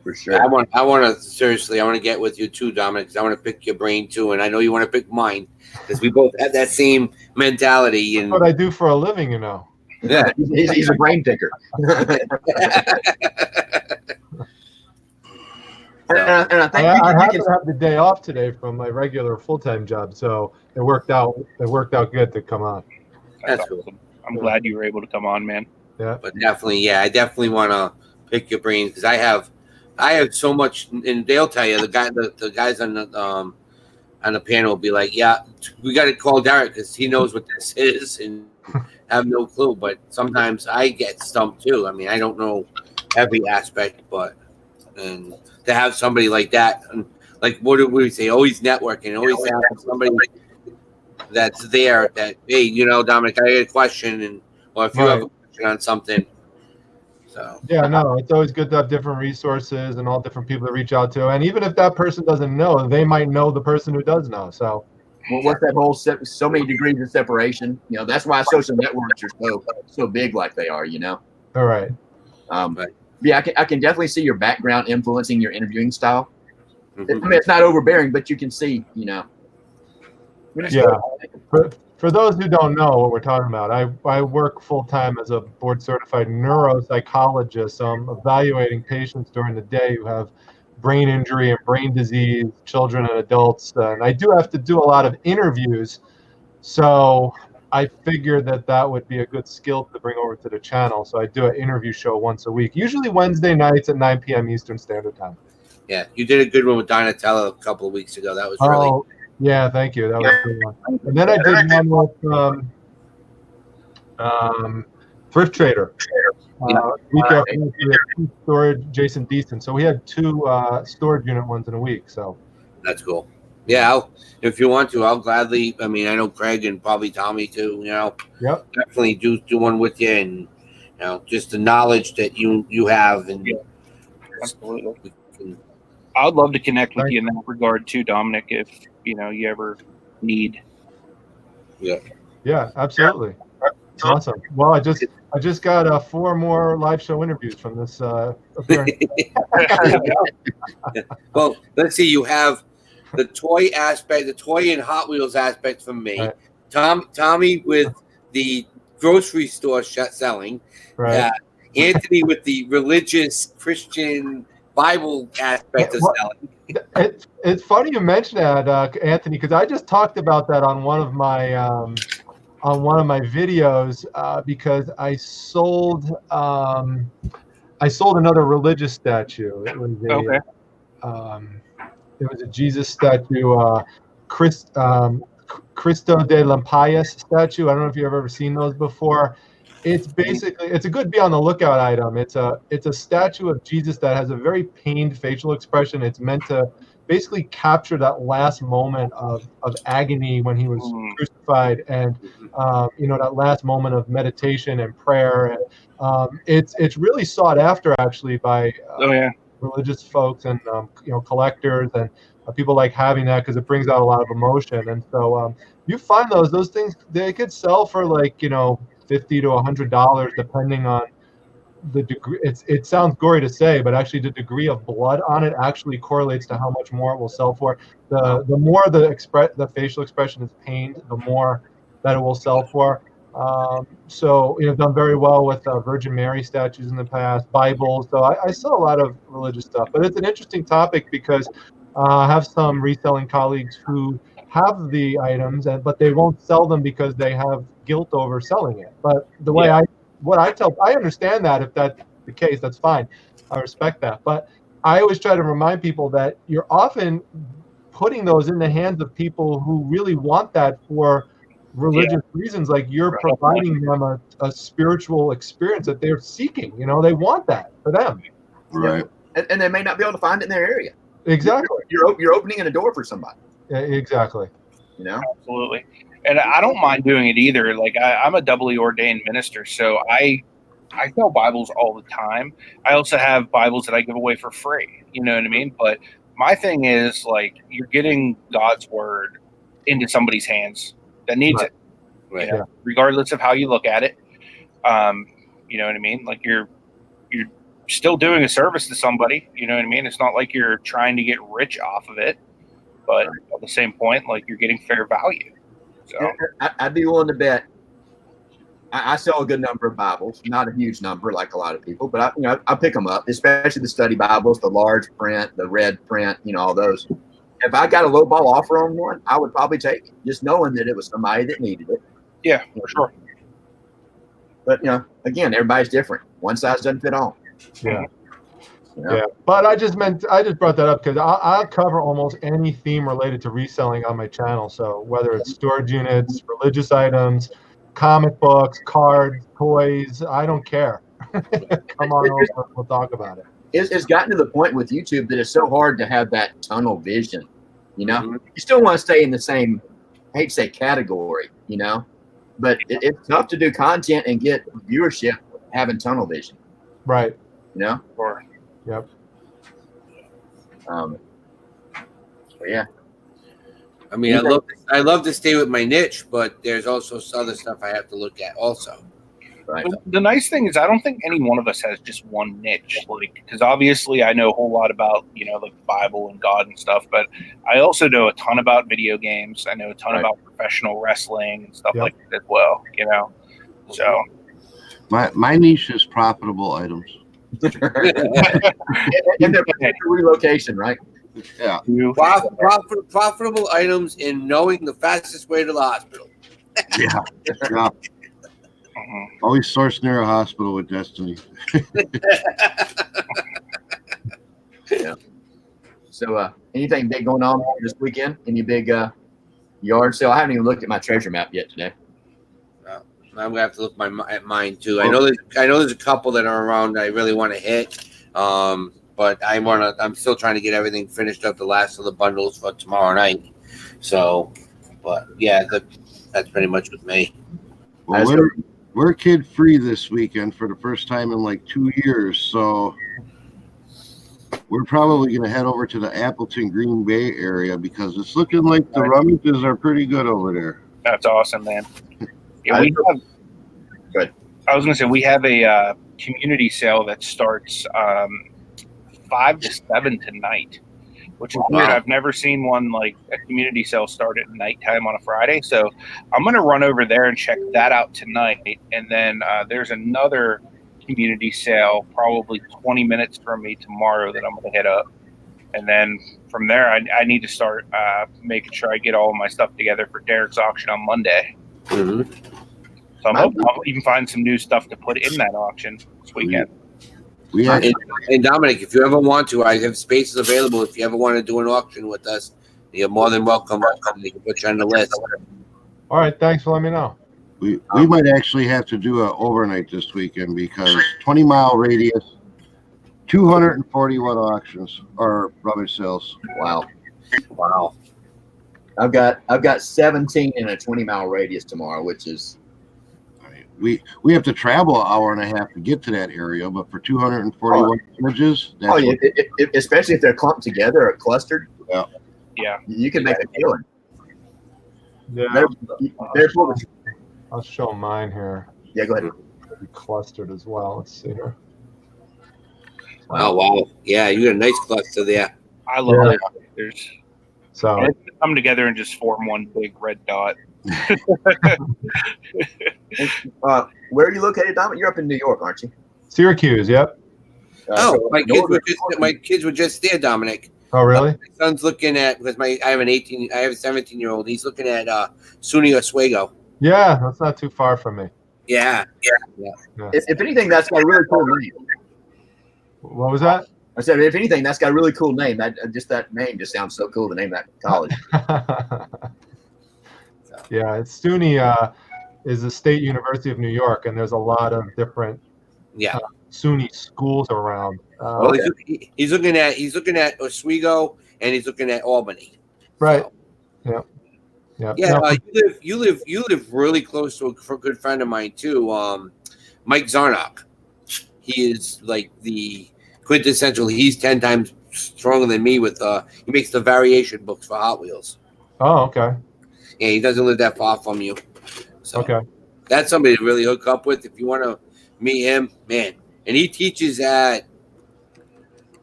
For sure. I want to get with you too, Dominic, because I want to pick your brain too, and I know you want to pick mine because we both have that same mentality. And what I do for a living, Yeah, he's a brain picker. And I think I happen to have the day off today from my regular full-time job, so it worked out good to come on. That's awesome. Cool. I'm glad you were able to come on, man. Yeah, but definitely, I definitely want to pick your brain because I have so much, and they'll tell you the guys on the panel will be like, yeah, we got to call Derek because he knows what this is and have no clue. But sometimes I get stumped too. I mean, I don't know every aspect, and to have somebody like that, and like what do we say? Always networking, always have somebody that's there. That hey, Dominic, I got a question, or if you have a question on something. So yeah, no, it's always good to have different resources and all different people to reach out to, and even if that person doesn't know, they might know the person who does know. So, well, what's that whole so many degrees of separation? That's why social networks are so big, like they are. All right. Yeah, I can definitely see your background influencing your interviewing style. Mm-hmm. I mean, it's not overbearing, but you can see, Yeah. For those who don't know what we're talking about, I work full-time as a board-certified neuropsychologist. So I'm evaluating patients during the day who have brain injury and brain disease, children and adults. And I do have to do a lot of interviews. So I figured that would be a good skill to bring over to the channel. So I do an interview show once a week, usually Wednesday nights at 9 p.m. Eastern Standard Time. Yeah, you did a good one with Donatella a couple of weeks ago. That was really. Yeah, thank you. That was a good one. And then I did one with Thrift Trader. Week after we had 2 storage, Jason Deason. So we had 2 storage unit ones in a week. So that's cool. Yeah, if you want to, I'll gladly. I mean, I know Craig and probably Tommy too. Yep. Definitely do one with you, and just the knowledge that you have, and absolutely. I would love to connect with you in that regard too, Dominic. If you ever need. Yeah, absolutely. Awesome. Well, I just got 4 more live show interviews from this appearance. Well, let's see. You have the toy aspect, the toy and Hot Wheels aspect from me. Right. Tommy with the grocery store selling. Right. Anthony with the religious Christian Bible aspect of selling. It's funny you mention that, Anthony, because I just talked about that on one of my videos because I sold another religious statue. It was it was a Jesus statue, Cristo de Lampayas statue. I don't know if you've ever seen those before. It's a good be on the lookout item. It's a statue of Jesus that has a very pained facial expression. It's meant to basically capture that last moment of agony when he was crucified, and that last moment of meditation and prayer. And it's really sought after actually by religious folks and collectors and people like having that because it brings out a lot of emotion. And so you find those things, they could sell for like $50 to $100 depending on the degree. It sounds gory to say, but actually the degree of blood on it actually correlates to how much more it will sell for. The more the facial expression is pained, the more that it will sell for. So done very well with Virgin Mary statues in the past, Bibles. So I sell a lot of religious stuff, but it's an interesting topic because I have some reselling colleagues who have the items, but they won't sell them because they have guilt over selling it. But the way I understand that if that's the case, that's fine. I respect that. But I always try to remind people that you're often putting those in the hands of people who really want that for religious reasons. Like you're providing them a spiritual experience that they're seeking. They want that for them. Right. And they may not be able to find it in their area. Exactly. You're opening a door for somebody. Yeah, exactly. Absolutely. And I don't mind doing it either. Like I'm a doubly ordained minister, so I I sell Bibles all the time. I also have Bibles that I give away for free. You know what I mean? But my thing is, like, you're getting God's word into somebody's hands that needs it. Right. You know, regardless of how you look at it. You know what I mean? Like, you're still doing a service to somebody. You know what I mean? It's not like you're trying to get rich off of it, but at the same point, like, you're getting fair value. So I'd be willing to bet. I sell a good number of Bibles, not a huge number like a lot of people, but I pick them up, especially the study Bibles, the large print, the red print, all those. If I got a low ball offer on one, I would probably take it, just knowing that it was somebody that needed it. Yeah, for sure. But again, everybody's different. One size doesn't fit all. Yeah. Yeah. But I just brought that up because I'll cover almost any theme related to reselling on my channel. So whether it's storage units, religious items, comic books, cards, toys, I don't care. Come on over, we'll talk about it. It's gotten to the point with YouTube that it's so hard to have that tunnel vision. You still want to stay in the same, I hate to say category, but it's tough to do content and get viewership having tunnel vision. Right. Or yep. Yeah. I mean, I love to stay with my niche, but there's also other stuff I have to look at also. Right. The nice thing is, I don't think any one of us has just one niche. Like, because obviously I know a whole lot about, like the Bible and God and stuff, but I also know a ton about video games. I know a ton about professional wrestling and stuff like that as well. So my niche is profitable items. And they're relocation, right? Yeah. Profitable items in knowing the fastest way to the hospital. Yeah. Always source near a hospital with Destiny. Yeah. So, anything big going on this weekend? Any big yard sale? I haven't even looked at my treasure map yet today. I'm gonna have to look at mine too. I know there's a couple that are around that I really want to hit, but I'm still trying to get everything finished up, the last of the bundles for tomorrow night. So, but yeah, that's pretty much with me. Well, we're kid free this weekend for the first time in like 2 years, so we're probably going to head over to the Appleton Green Bay area because it's looking like the rummages are pretty good over there. That's awesome, man. Yeah, I was going to say, we have a community sale that starts 5 to 7 tonight, which is weird. I've never seen one like a community sale start at nighttime on a Friday. So I'm going to run over there and check that out tonight. And then there's another community sale probably 20 minutes from me tomorrow that I'm going to hit up. And then from there, I need to start making sure I get all of my stuff together for Derek's auction on Monday. Mm-hmm. So I'm hoping I'll even find some new stuff to put in that auction this weekend. And Dominic, if you ever want to, I have spaces available. If you ever want to do an auction with us, you're more than welcome. We can put you on the list. All right, thanks for letting me know. We might actually have to do an overnight this weekend because 20-mile radius, 241 auctions or rummage sales. Wow. I've got 17 in a 20-mile radius tomorrow, which is. We have to travel an hour and a half to get to that area, but for 241 images, especially if they're clumped together or clustered. Yeah, you can make a killing. Yeah, I'll show mine here. Yeah, go ahead. Be clustered as well. Let's see here. Oh wow! Yeah, you got a nice cluster there. I love it. There's so they come together and just form one big red dot. Where are you located, Dominic? You're up in New York, aren't you? Syracuse. Yep. My kids were just there, Dominic. Oh, really? My son's looking at because I have a 17-year-old. He's looking at SUNY Oswego. Yeah, that's not too far from me. Yeah. If anything, that's got a really cool name. What was that? I said, if anything, that's got a really cool name. That name just sounds so cool. The name of that college. Yeah, it's SUNY is the State University of New York, and there's a lot of different SUNY schools around. He's looking at Oswego, and he's looking at Albany. Right. So. Yeah. Yeah. No. You live really close to a good friend of mine too, Mike Zarnock. he is like the quintessential. He's 10 times stronger than me with he makes the variation books for Hot Wheels. Oh, okay. Yeah, he doesn't live that far from you. So Okay. that's somebody to really hook up with if you want to meet him, man. And he teaches at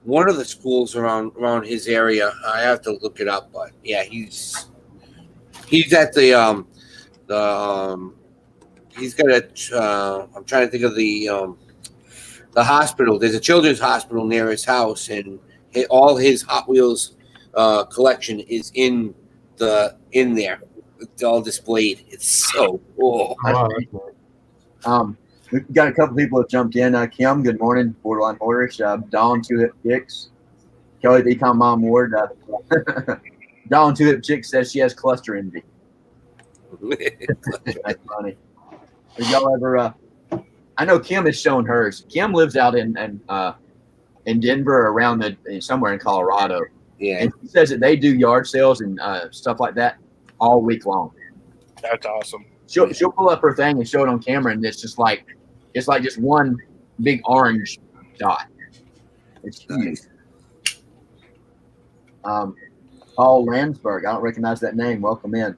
one of the schools around his area. I have to look it up, but yeah, he's at the he's got a I'm trying to think of the hospital. There's a children's hospital near his house, and all his Hot Wheels collection is in there. It's all displayed. It's so cool. Wow. We've got a couple people that jumped in. Kim, good morning. Borderline Mortgage. Dawn, Two Hip Chicks. Kelly, the Econ Mom Ward. Dawn, Two Hip Chicks says she has cluster envy. That's funny. Have y'all ever? I know Kim has shown hers. Kim lives out in Denver, around somewhere in Colorado. Yeah, and she says that they do yard sales and stuff like that all week long. That's awesome. She'll pull up her thing and show it on camera, and it's like just one big orange dot. It's huge. Paul Landsberg, I don't recognize that name. Welcome in.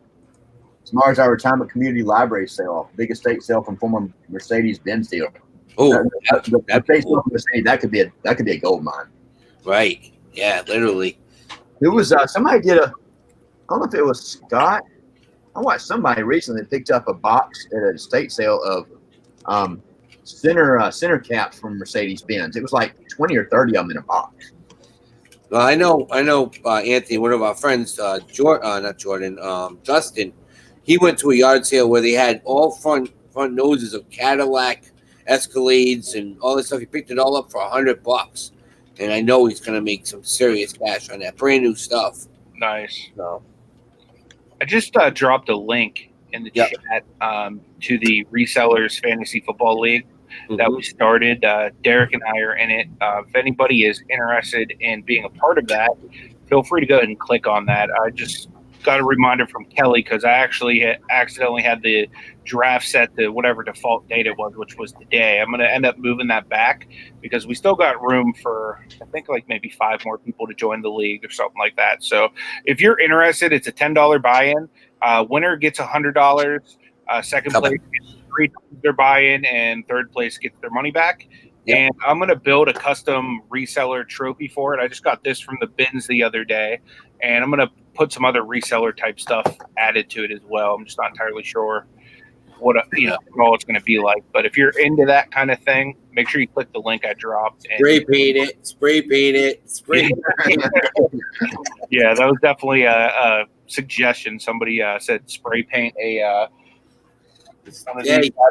Tomorrow's our retirement community library sale, big estate sale from former Mercedes-Benz dealer. Oh, that could be a gold mine. Right. Yeah, literally. It was somebody did I don't know if it was Scott. I watched somebody recently picked up a box at an estate sale of center caps from Mercedes-Benz. It was like 20 or 30 of them in a box. Well, I know. Anthony, one of our friends, Justin, he went to a yard sale where they had all front noses of Cadillac Escalades and all this stuff. He picked it all up for $100, and I know he's gonna make some serious cash on that brand new stuff. Nice. So, I just dropped a link in the chat to the Resellers Fantasy Football League that we started. Derek and I are in it. If anybody is interested in being a part of that, feel free to go ahead and click on that. I just got a reminder from Kelly because I actually accidentally had the draft set to whatever default date it was, which was today. I'm going to end up moving that back because we still got room for, I think, like maybe 5 more people to join the league or something like that. So if you're interested, it's a $10 buy-in. Winner gets $100. Second place gets $3 their buy-in, and third place gets their money back. Yep. And I'm going to build a custom reseller trophy for it. I just got this from the bins the other day, and I'm going to put some other reseller type stuff added to it as well. I'm just not entirely sure what all it's going to be like. But if you're into that kind of thing, make sure you click the link I dropped. And spray paint it. Yeah, that was definitely a suggestion. Somebody said spray paint bad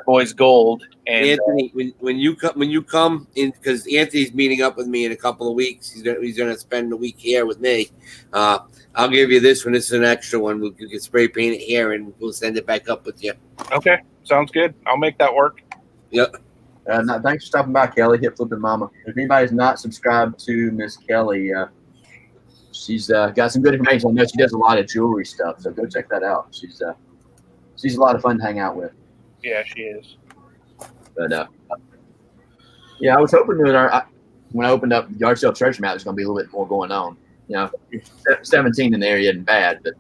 boys gold. And Anthony, when you come in, because Anthony's meeting up with me in a couple of weeks. He's gonna spend a week here with me. I'll give you this one. This is an extra one. You can spray paint it here, and we'll send it back up with you. Okay, sounds good. I'll make that work. Yep. Thanks for stopping by, Kelly. Hip Flipping Mama. If anybody's not subscribed to Miss Kelly, she's got some good information. I know she does a lot of jewelry stuff, so go check that out. She's a lot of fun to hang out with. Yeah, she is. But yeah, I was hoping that when I opened up Yard Sale Treasure Map, there's going to be a little bit more going on. 17 in the area isn't bad, but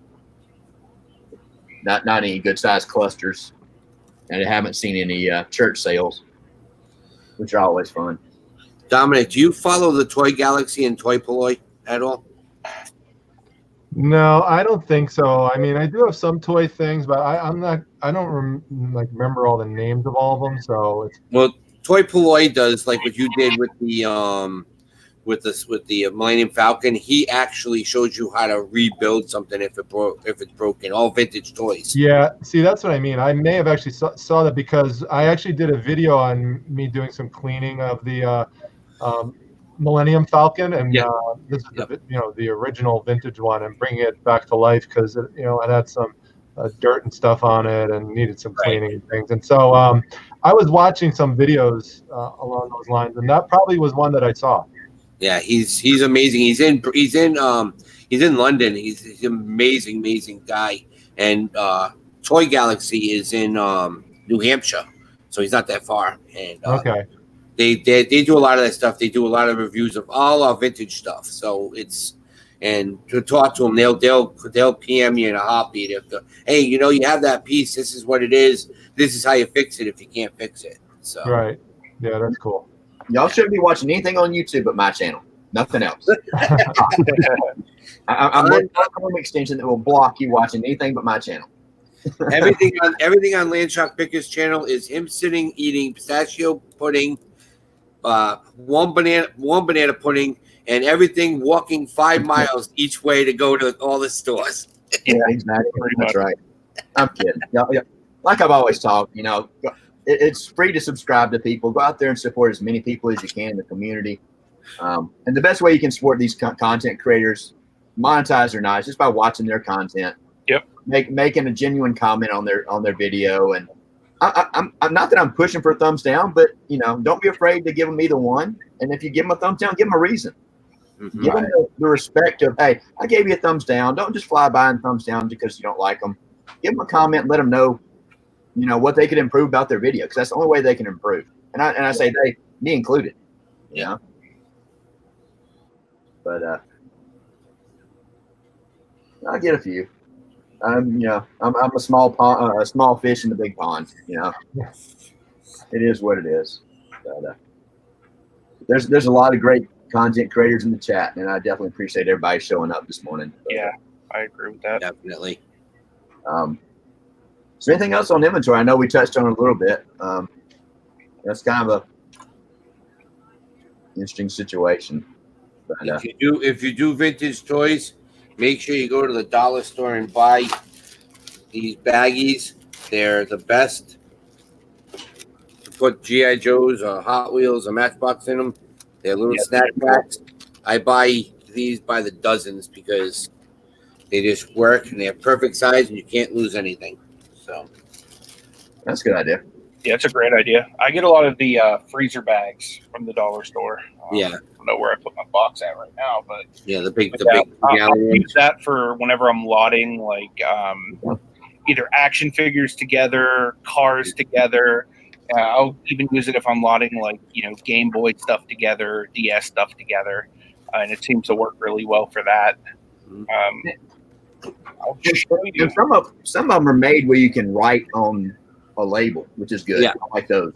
not any good sized clusters, and I haven't seen any church sales, which are always fun. Dominic, do you follow the Toy Galaxy and Toy Polloi at all? No, I don't think so. I mean, I do have some toy things, but I don't remember all the names of all of them. So it's Toy Polloi does like what you did with the Millennium Falcon. He actually shows you how to rebuild something if it's broken. All vintage toys. Yeah, see, that's what I mean. I may have actually saw that because I actually did a video on me doing some cleaning of the Millennium Falcon, and this is the original vintage one, and bringing it back to life because it had some dirt and stuff on it and needed some cleaning and things. And so I was watching some videos along those lines, and that probably was one that I saw. Yeah, he's amazing. He's in London. He's an amazing guy. And Toy Galaxy is in New Hampshire, so he's not that far. And okay. they do a lot of that stuff. They do a lot of reviews of all our vintage stuff. So and to talk to them, they'll PM you in a heartbeat. Hey, you have that piece. This is what it is. This is how you fix it if you can't fix it. So Right. Yeah, that's cool. Y'all shouldn't be watching anything on YouTube but my channel. Nothing else. I'm looking for a Chrome extension that will block you watching anything but my channel. everything on Landshark Picker's channel is him sitting eating pistachio pudding, one banana pudding, and everything walking 5 miles each way to go to all the stores. Yeah, exactly. That's right. I'm kidding. Yeah. Like I've always talked, it's free to subscribe to people. Go out there and support as many people as you can in the community. And the best way you can support these content creators, monetize or not, is just by watching their content. Yep. Making a genuine comment on their video. And I'm not that I'm pushing for a thumbs down, but don't be afraid to give them either one. And if you give them a thumbs down, give them a reason. Mm-hmm. Give them the respect of, hey, I gave you a thumbs down. Don't just fly by and thumbs down because you don't like them. Give them a comment and let them know, what they could improve about their video, because that's the only way they can improve. And I say they, me included. But I get a few. I'm a small pond, a small fish in the big pond. It is what it is. But there's a lot of great content creators in the chat, and I definitely appreciate everybody showing up this morning. But, yeah, I agree with that. Definitely. So anything else on inventory? I know we touched on it a little bit. That's kind of a interesting situation. But, if you do vintage toys, make sure you go to the dollar store and buy these baggies. They're the best to put G.I. Joes or Hot Wheels or Matchbox in them. They're little snack packs. I buy these by the dozens because they just work and they're perfect size and you can't lose anything. So that's a good idea. Yeah, it's a great idea. I get a lot of the freezer bags from the dollar store. I don't know where I put my box at right now, but the big I'll use that for whenever I'm lotting either action figures together, cars together. I'll even use it if I'm lotting Game Boy stuff together, DS stuff together, and it seems to work really well for that. I'll just show you. And some of them are made where you can write on a label, which is good. Yeah. I like those.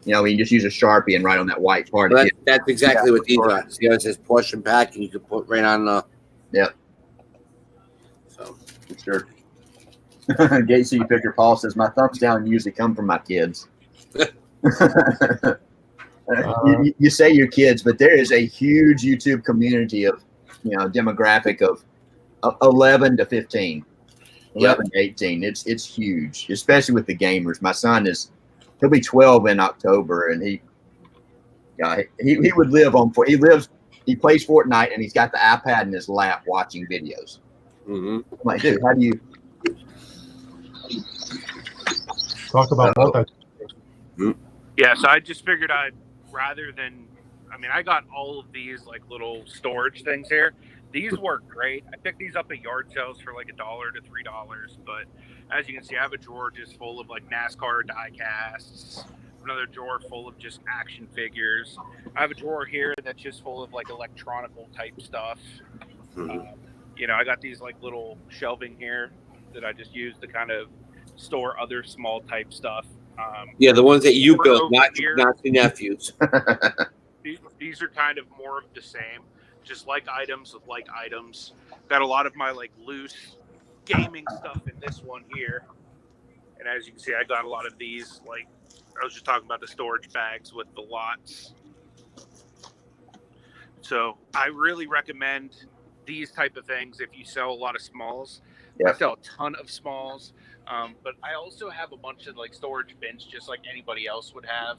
You can just use a Sharpie and write on that white part. Well, that's exactly what these are. See how it says portion pack, and you can put right on the. Yep. So sure. Gatesy Picker Paul says my thumbs down usually come from my kids. You say your kids, but there is a huge YouTube community of demographic of 11 to 15. 11 to 18. It's huge, especially with the gamers. My son he'll be 12 in October, and he would live on he plays Fortnite, and he's got the iPad in his lap watching videos. Mm-hmm. I'm like, dude, how do you talk about multi? Yeah, so I just figured rather than, I got all of these little storage things here. These work great. I picked these up at yard sales for $1 to $3, but as you can see, I have a drawer just full of NASCAR die casts, another drawer full of just action figures. I have a drawer here that's just full of electronical type stuff. I got these little shelving here that I just use to kind of store other small type stuff. The ones that you built, not the nephews. These are kind of more of the same. Just like items with like items. Got a lot of my loose gaming stuff in this one here. And as you can see, I got a lot of these. I was just talking about the storage bags with the lots. So I really recommend these type of things if you sell a lot of smalls. I sell a ton of smalls. But I also have a bunch of storage bins just like anybody else would have.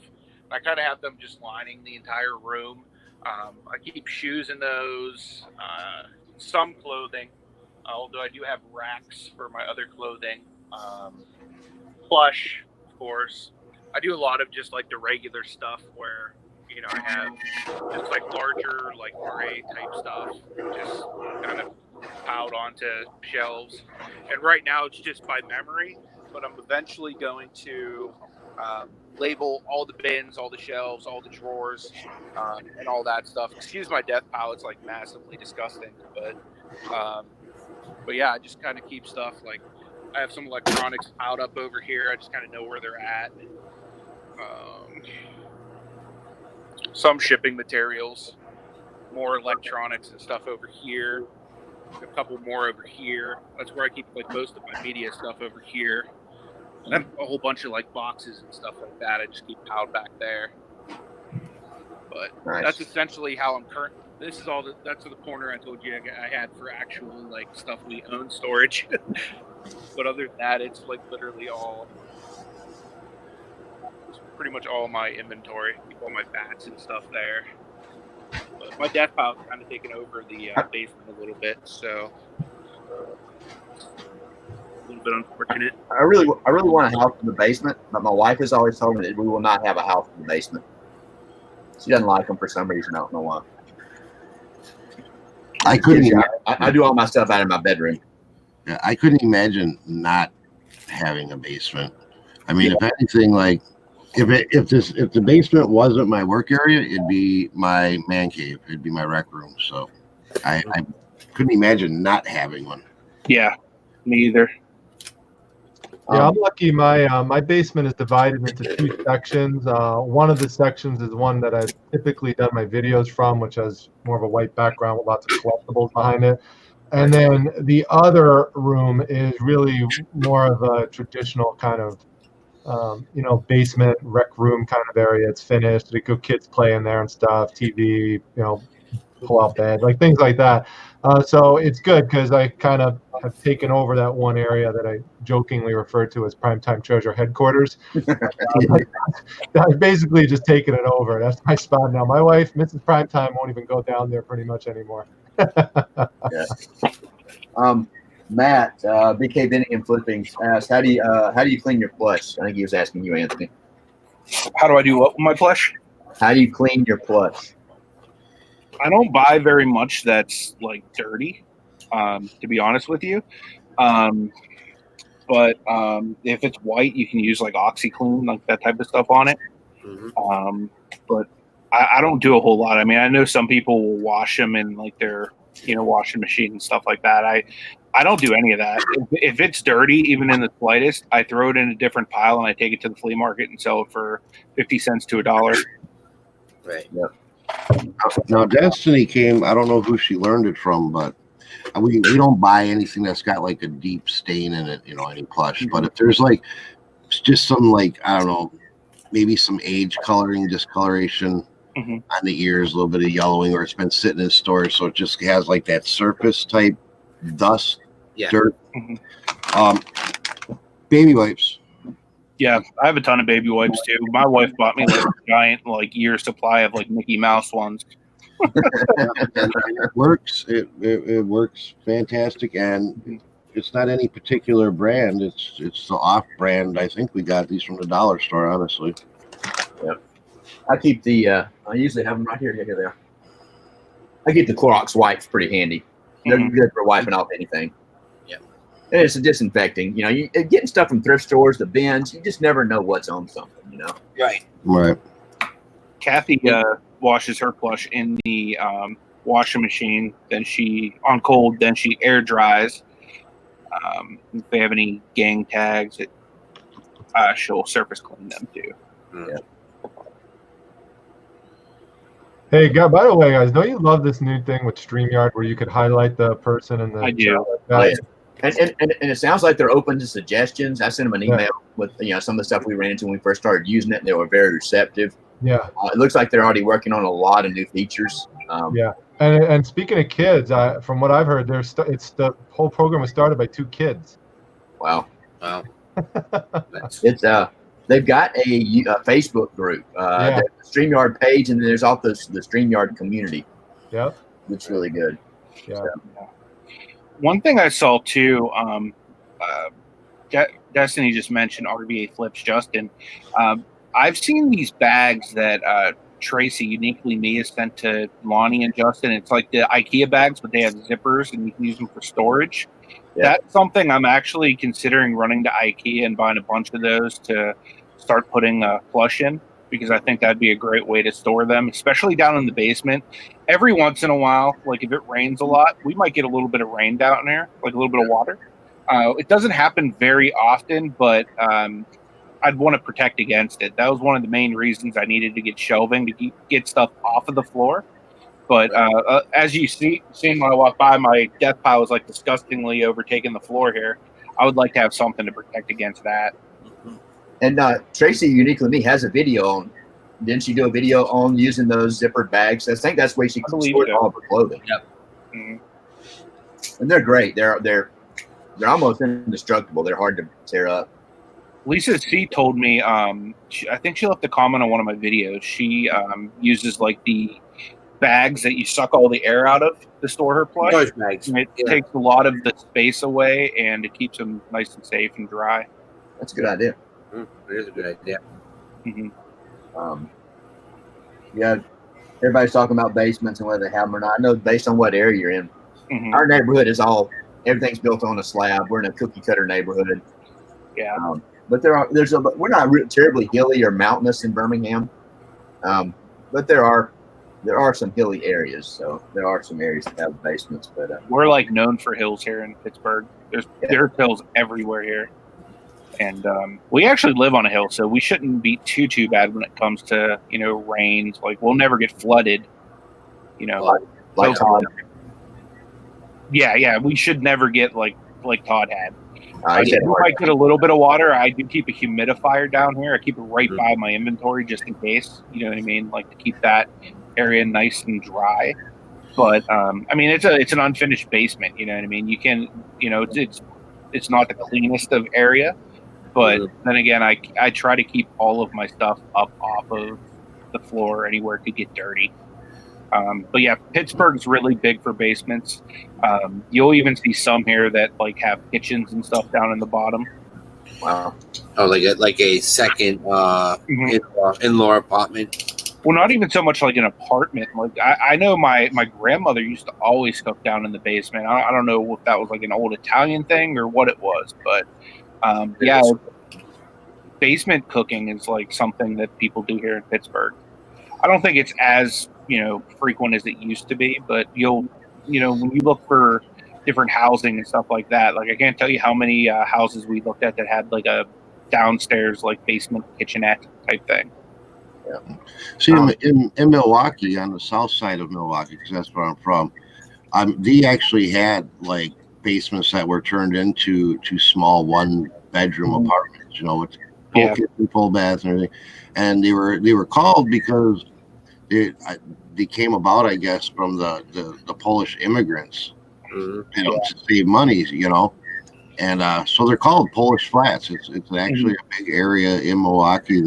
I kind of have them just lining the entire room. I keep shoes in those, some clothing, although I do have racks for my other clothing. Plush, of course. I do a lot of just the regular stuff where, I have just larger, RA type stuff, just kind of piled onto shelves. And right now it's just by memory, but I'm eventually going to label all the bins, all the shelves, all the drawers, and all that stuff. Excuse my death pile; it's like massively disgusting, but yeah, I just kind of keep stuff like I have some electronics piled up over here. I just kind of know where they're at. Some shipping materials, more electronics and stuff over here. A couple more over here. That's where I keep like most of my media stuff over here. And then a whole bunch of like boxes and stuff like that. I just keep piled back there. But that's essentially how I'm current. This is all. That's the corner I told you I had for actual like stuff we own storage. But other than that, it's like literally all. It's pretty much all my inventory. Keep all my bats and stuff there. But my death pile's kind of taken over the basement a little bit, so a little bit unfortunate. I really want a house in the basement, but my wife has always told me that we will not have a house in the basement. She doesn't like them for some reason. I don't know why. I do all my stuff out of my bedroom. Yeah, I couldn't imagine not having a basement. I mean, if anything, like if the basement wasn't my work area, it'd be my man cave. It'd be my rec room. So I couldn't imagine not having one. Yeah, me either. Yeah, I'm lucky. My basement is divided into 2 sections. One of the sections is one that I've typically done my videos from, which has more of a white background with lots of collectibles behind it. And then the other room is really more of a traditional kind of, basement rec room kind of area. It's finished. We go kids play in there and stuff, TV, pull out bed, like things like that. So it's good because I kind of have taken over that one area that I jokingly refer to as Primetime Treasure Headquarters. I've basically just taken it over. That's my spot now. My wife, Mrs. Primetime, won't even go down there pretty much anymore. Yeah. Matt, BK Vending and Flipping asked, how do you clean your plush? I think he was asking you, Anthony. How do I do what with my plush? How do you clean your plush? I don't buy very much that's like dirty, to be honest with you. But if it's white, you can use like OxyClean, like that type of stuff on it. Mm-hmm. But I don't do a whole lot. I mean, I know some people will wash them in like their washing machine and stuff like that. I don't do any of that. If it's dirty, even in the slightest, I throw it in a different pile and I take it to the flea market and sell it for 50 cents to $1. Right. Yep. Now, Destiny came, I don't know who she learned it from, but we don't buy anything that's got like a deep stain in it, any plush. Mm-hmm. But if there's like just some like, I don't know, maybe some age coloring, discoloration mm-hmm. on the ears, a little bit of yellowing, or it's been sitting in storage, so it just has like that surface type dust, dirt. Mm-hmm. Baby wipes. Yeah, I have a ton of baby wipes too. My wife bought me like a giant year supply of like Mickey Mouse ones. It works. It works fantastic, and it's not any particular brand. It's the off brand. I think we got these from the dollar store, honestly. Yeah, I keep the. I usually have them right here. Yeah, here they are. I keep the Clorox wipes pretty handy. They're mm-hmm. good for wiping off anything. And it's a disinfecting. You getting stuff from thrift stores, the bins. You just never know what's on something. Right. Kathy washes her plush in the washing machine. Then on cold. Then she air dries. If they have any gang tags, she'll surface clean them too. Yeah. Hey, by the way, guys, don't you love this new thing with StreamYard where you could highlight the person in the? I do. And it sounds like they're open to suggestions. I sent them an email with some of the stuff we ran into when we first started using it, and they were very receptive. Yeah, it looks like they're already working on a lot of new features. And speaking of kids, from what I've heard, it's the whole program was started by 2 kids. Wow. It's they've got a Facebook group, the StreamYard page, and then there's also the StreamYard community. Yep, it's really good. Yeah. So. One thing I saw too, Destiny just mentioned RVA Flips, Justin. I've seen these bags that Tracy, uniquely me, has sent to Lonnie and Justin. It's like the IKEA bags, but they have zippers and you can use them for storage. Yeah. That's something I'm actually considering running to IKEA and buying a bunch of those to start putting plush in, because I think that'd be a great way to store them, especially down in the basement. Every once in a while, like if it rains a lot, we might get a little bit of rain down there, like a little bit of water. It doesn't happen very often, but I'd want to protect against it. That was one of the main reasons I needed to get shelving, to get stuff off of the floor. But as you seen when I walk by, my death pile is like disgustingly overtaking the floor here. I would like to have something to protect against that. And Tracy, uniquely me, has a video on. Didn't she do a video on using those zippered bags? I think that's where she stored all of her clothing. Yep. Mm-hmm. And they're great. They're almost indestructible. They're hard to tear up. Lisa C told me, I think she left a comment on one of my videos. She uses like the bags that you suck all the air out of to store her plush. Bags. And it takes a lot of the space away, and it keeps them nice and safe and dry. That's a good idea. It is a good idea. Mm-hmm. Yeah, everybody's talking about basements and whether they have them or not. I know based on what area you're in. Mm-hmm. Our neighborhood is everything's built on a slab. We're in a cookie cutter neighborhood. Yeah. But we're not terribly hilly or mountainous in Birmingham. But there are some hilly areas, so there are some areas that have basements. But we're like known for hills here in Pittsburgh. There's hills everywhere here, and we actually live on a hill, so we shouldn't be too bad when it comes to rains. Like we'll never get flooded. Like Todd. Yeah, we should never get like Todd had. We might get a little bit of water. I do keep a humidifier down here. I keep it right by my inventory just in case. You know what I mean? Like to keep that area nice and dry. But I mean, it's an unfinished basement. You know what I mean? You can, it's not the cleanest of area, but then again, I try to keep all of my stuff up off of the floor anywhere it could get dirty. But yeah, Pittsburgh's really big for basements. You'll even see some here that like have kitchens and stuff down in the bottom. Wow. Oh, like a second in-law apartment. Well, not even so much like an apartment. Like I know my grandmother used to always cook down in the basement. I don't know if that was like an old Italian thing or what it was, but yeah, basement cooking is like something that people do here in Pittsburgh. I don't think it's as frequent as it used to be, but when you look for different housing and stuff like that, like I can't tell you how many houses we looked at that had like a downstairs like basement kitchenette type thing. Yeah. See, in Milwaukee, on the south side of Milwaukee, because that's where I'm from, they actually had like basements that were turned into small one-bedroom apartments, with full kitchen, full bath, and everything. And they were called because they came about, I guess, from the Polish immigrants, to save money, and so they're called Polish flats. It's actually a big area in Milwaukee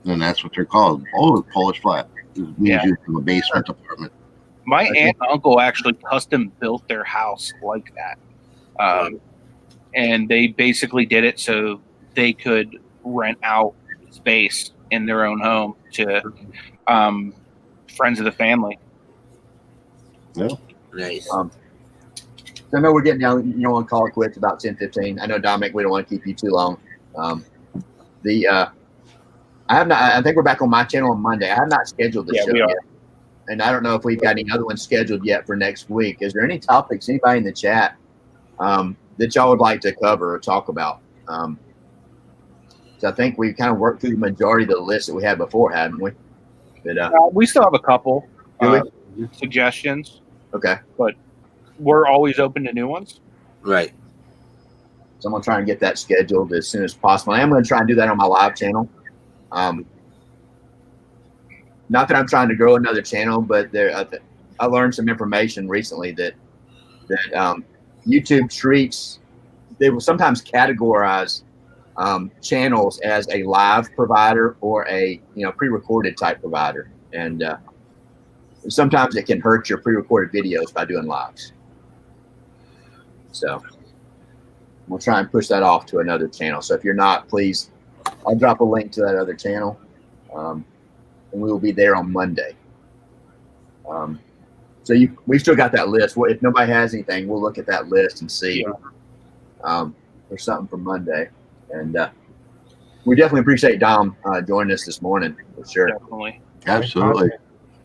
and that's what they're called. Oh, Polish flat. It means you have a basement apartment. My aunt and uncle actually custom built their house like that, and they basically did it so they could rent out space in their own home to friends of the family. Yeah. Nice. So I know we're getting down. You don't want to call it quits about 10:15. I know, Dominic, we don't want to keep you too long. I have not. I think we're back on my channel on Monday. I have not scheduled the show yet, and I don't know if we've got any other ones scheduled yet for next week. Is there any topics, anybody in the chat, that y'all would like to cover or talk about? So I think we kind of worked through the majority of the list that we had before, hadn't we? But, we still have a couple suggestions. Okay. But we're always open to new ones. Right. So I'm going to try and get that scheduled as soon as possible. I am going to try and do that on my live channel. Not that I'm trying to grow another channel, but I learned some information recently that YouTube treats, they will sometimes categorize channels as a live provider or a pre-recorded type provider, and sometimes it can hurt your pre-recorded videos by doing lives. So we'll try and push that off to another channel. So if you're not, please, I'll drop a link to that other channel, and we will be there on Monday. So we've still got that list. If nobody has anything, we'll look at that list and see for something for Monday. And we definitely appreciate Dom joining us this morning for sure. Definitely. Absolutely.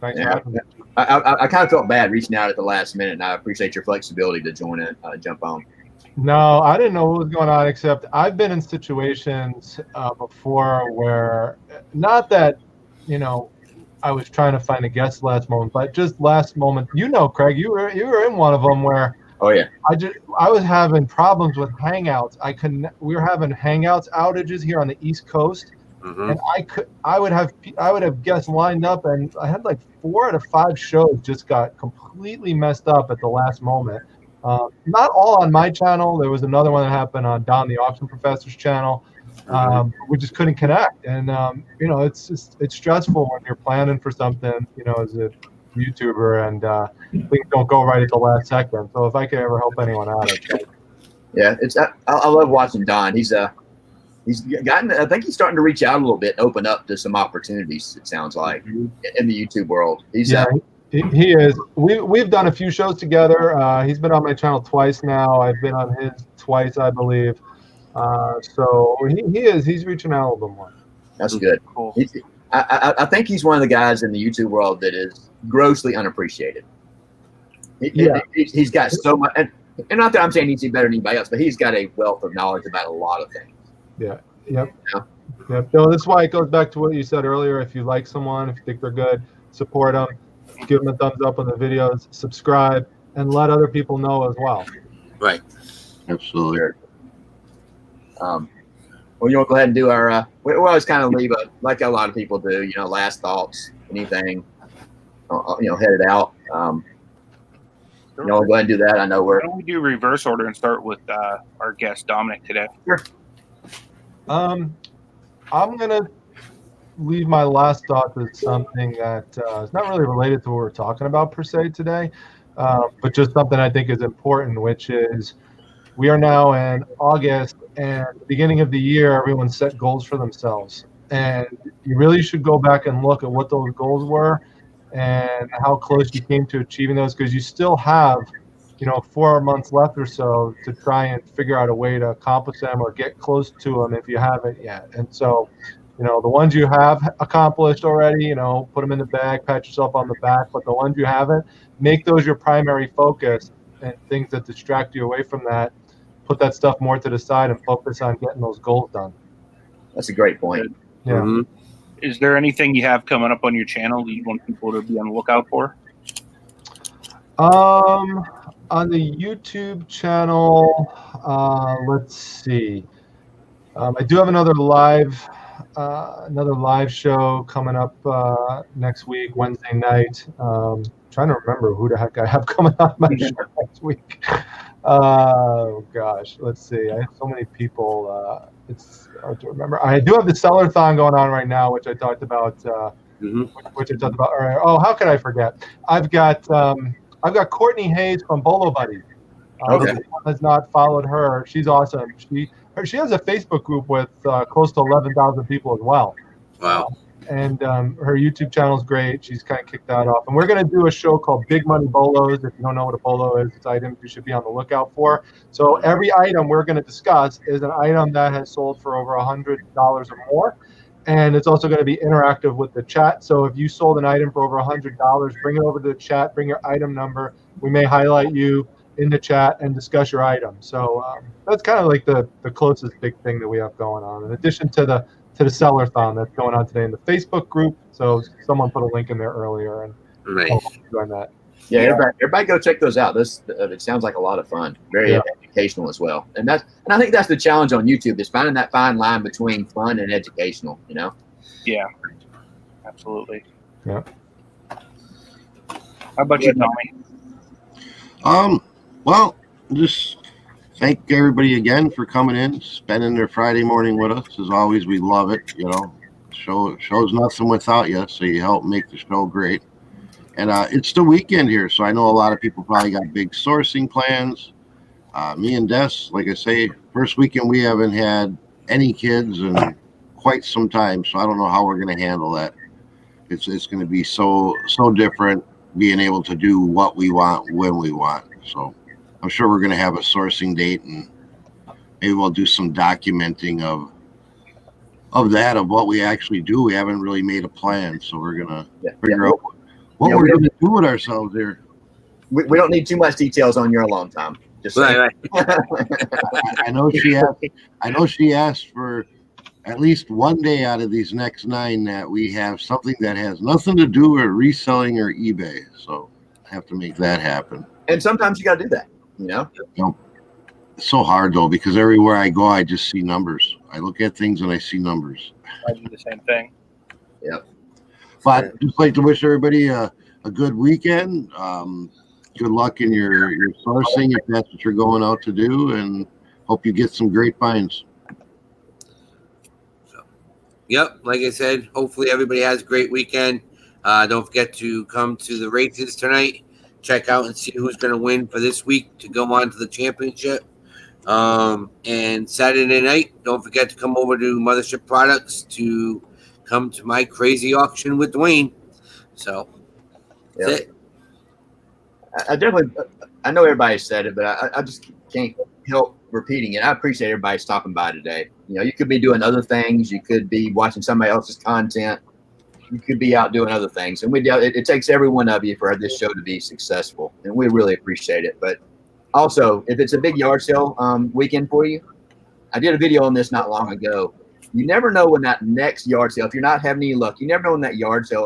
Thanks Yeah. for having me. I kind of felt bad reaching out at the last minute, and I appreciate your flexibility to join in, jump on. No, I didn't know what was going on, except I've been in situations before where, not that, I was trying to find a guest last moment, but just last moment. Craig, you were in one of them where Oh yeah. I was having problems with Hangouts. We were having Hangouts outages here on the East Coast, Mhm. and I would have guests lined up, and I had like 4 out of 5 shows just got completely messed up at the last moment. Not all on my channel. There was another one that happened on Don the Auction Professor's channel. We just couldn't connect, and it's stressful when you're planning for something, as a YouTuber, and things don't go right at the last second. So if I could ever help anyone out, I'd try. Yeah, I love watching Don. He's gotten. I think he's starting to reach out a little bit, open up to some opportunities. It sounds like in the YouTube world. He is. We've done a few shows together. He's been on my channel twice now. I've been on his twice, I believe. So he's reaching out a little bit more. That's good. Cool. I think he's one of the guys in the YouTube world that is grossly unappreciated. He's got so much, and not that I'm saying he's better than anybody else, but he's got a wealth of knowledge about a lot of things. Yeah. Yep. Yep. No, that's why it goes back to what you said earlier. If you like someone, if you think they're good, support them, give them a thumbs up on the videos, subscribe, and let other people know as well. Right. Absolutely. Sure. Well, you want to go ahead and do our, we always kind of leave like a lot of people do, last thoughts, anything, headed out. Go ahead and do that. I know Why don't we do reverse order and start with our guest, Dominic, today? Sure. I'm going to leave my last thought with something that is not really related to what we're talking about per se today, but just something I think is important, which is we are now in August, and at the beginning of the year, everyone set goals for themselves. And you really should go back and look at what those goals were and how close you came to achieving those, because you still have 4 months left or so to try and figure out a way to accomplish them or get close to them if you haven't yet. And so the ones you have accomplished already, put them in the bag, pat yourself on the back. But the ones you haven't, make those your primary focus, and things that distract you away from that, put that stuff more to the side and focus on getting those goals done. That's a great point. Yeah. Mm-hmm. Is there anything you have coming up on your channel that you want people to be on the lookout for? On the YouTube channel, let's see. I do have another live show coming up next week, Wednesday night. Trying to remember who the heck I have coming on my show next week. Oh gosh, let's see. I have so many people. It's hard to remember. I do have the Seller-thon going on right now, which I talked about. Which I talked about earlier. Oh, how could I forget? I've got Courtney Hayes from Bolo Buddy. Okay. If anyone has not followed her, she's awesome. She has a Facebook group with close to 11,000 people as well. Wow. And her YouTube channel is great. She's kind of kicked that off. And we're going to do a show called Big Money Bolos. If you don't know what a bolo is, it's items you should be on the lookout for. So every item we're going to discuss is an item that has sold for over $100 or more. And it's also going to be interactive with the chat. So if you sold an item for over $100, bring it over to the chat, bring your item number. We may highlight you in the chat and discuss your item. So that's kind of like the closest big thing that we have going on, in addition to the Seller-thon that's going on today in the Facebook group. So someone put a link in there earlier, and join that. Yeah, everybody go check those out. It sounds like a lot of fun. Very educational as well. And I think that's the challenge on YouTube, is finding that fine line between fun and educational, Yeah, absolutely. Yeah. How about you, Tommy? Well, just thank everybody again for coming in, spending their Friday morning with us. As always, we love it. Show's nothing without you, so you help make the show great. And it's the weekend here, so I know a lot of people probably got big sourcing plans. Me and Des, like I say, first weekend we haven't had any kids in quite some time, so I don't know how we're going to handle that. It's going to be so different, being able to do what we want when we want. So I'm sure we're going to have a sourcing date, and maybe we'll do some documenting of of what we actually do. We haven't really made a plan, so we're gonna figure out what Yeah, we're gonna do with ourselves here. We don't need too much details on your alone time. Just saying. Right. I know she asked. I know she asked for at least one day out of these next 9 that we have something that has nothing to do with reselling or eBay. So I have to make that happen. And sometimes you got to do that, you know? It's so hard though, because everywhere I go, I just see numbers. I look at things and I see numbers. I do the same thing. Yep. But I'd just like to wish everybody a good weekend. Good luck in your sourcing if that's what you're going out to do, and hope you get some great finds. Yep, like I said, hopefully everybody has a great weekend. Don't forget to come to the races tonight. Check out and see who's going to win for this week to go on to the championship. And Saturday night, don't forget to come over to Mothership Products to come to my crazy auction with Dwayne. So that's it. I definitely, I know everybody said it, but I just can't help repeating it. I appreciate everybody stopping by today. You know, you could be doing other things. You could be watching somebody else's content. You could be out doing other things. And it takes every one of you for this show to be successful. And we really appreciate it. But also, if it's a big yard sale weekend for you, I did a video on this not long ago. You never know when that next yard sale, if you're not having any luck, you never know when that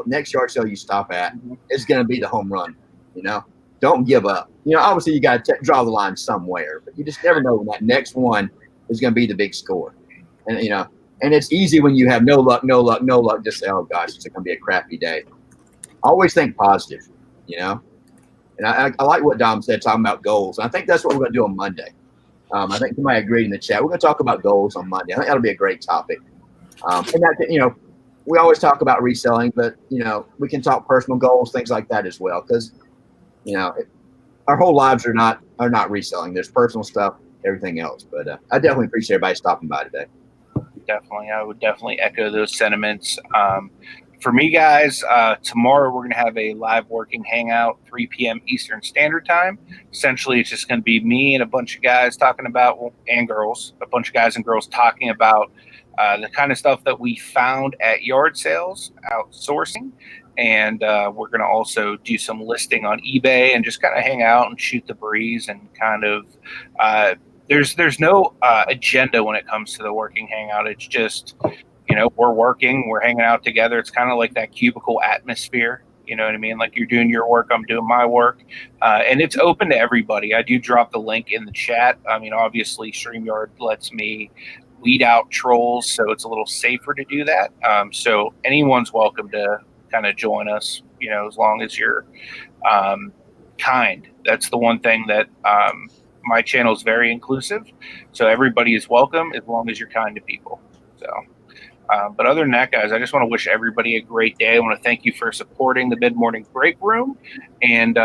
next yard sale you stop at is going to be the home run. You know, don't give up. You know, obviously you got to draw the line somewhere, but you just never know when that next one is going to be the big score. And, you know, and it's easy when you have no luck, just say, oh gosh, it's going to be a crappy day. Always think positive, you know? And I like what Dom said, talking about goals. And I think that's what we're going to do on Monday. I think somebody agreed in the chat. We're going to talk about goals on Monday. I think that'll be a great topic. And that, you know, we always talk about reselling, but, you know, we can talk personal goals, things like that as well. Because, you know, our whole lives are not reselling. There's personal stuff, everything else. But I definitely appreciate everybody stopping by today. Definitely. I would definitely echo those sentiments. For me, guys, tomorrow we're going to have a live working hangout, 3 p.m. Eastern Standard Time. Essentially, it's just going to be me and a bunch of guys talking about, and girls, a bunch of guys and girls talking about the kind of stuff that we found at yard sales, outsourcing. And we're going to also do some listing on eBay and just kind of hang out and shoot the breeze and kind of there's no agenda when it comes to the working hangout. It's just, you know, we're working, we're hanging out together. It's kind of like that cubicle atmosphere. You know what I mean? Like you're doing your work, I'm doing my work. And it's open to everybody. I do drop the link in the chat. I mean, obviously, StreamYard lets me weed out trolls, so it's a little safer to do that. So anyone's welcome to kind of join us, you know, as long as you're kind. That's the one thing that my channel is very inclusive. So everybody is welcome as long as you're kind to people. So, but other than that, guys, I just want to wish everybody a great day. I want to thank you for supporting the Mid-Morning Break Room and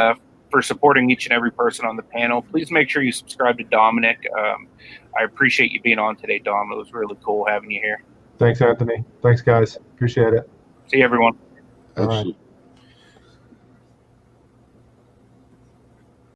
for supporting each and every person on the panel. Please make sure you subscribe to Dominic. I appreciate you being on today, Dom. It was really cool having you here. Thanks, Anthony. Thanks, guys. Appreciate it. See you, everyone. All right.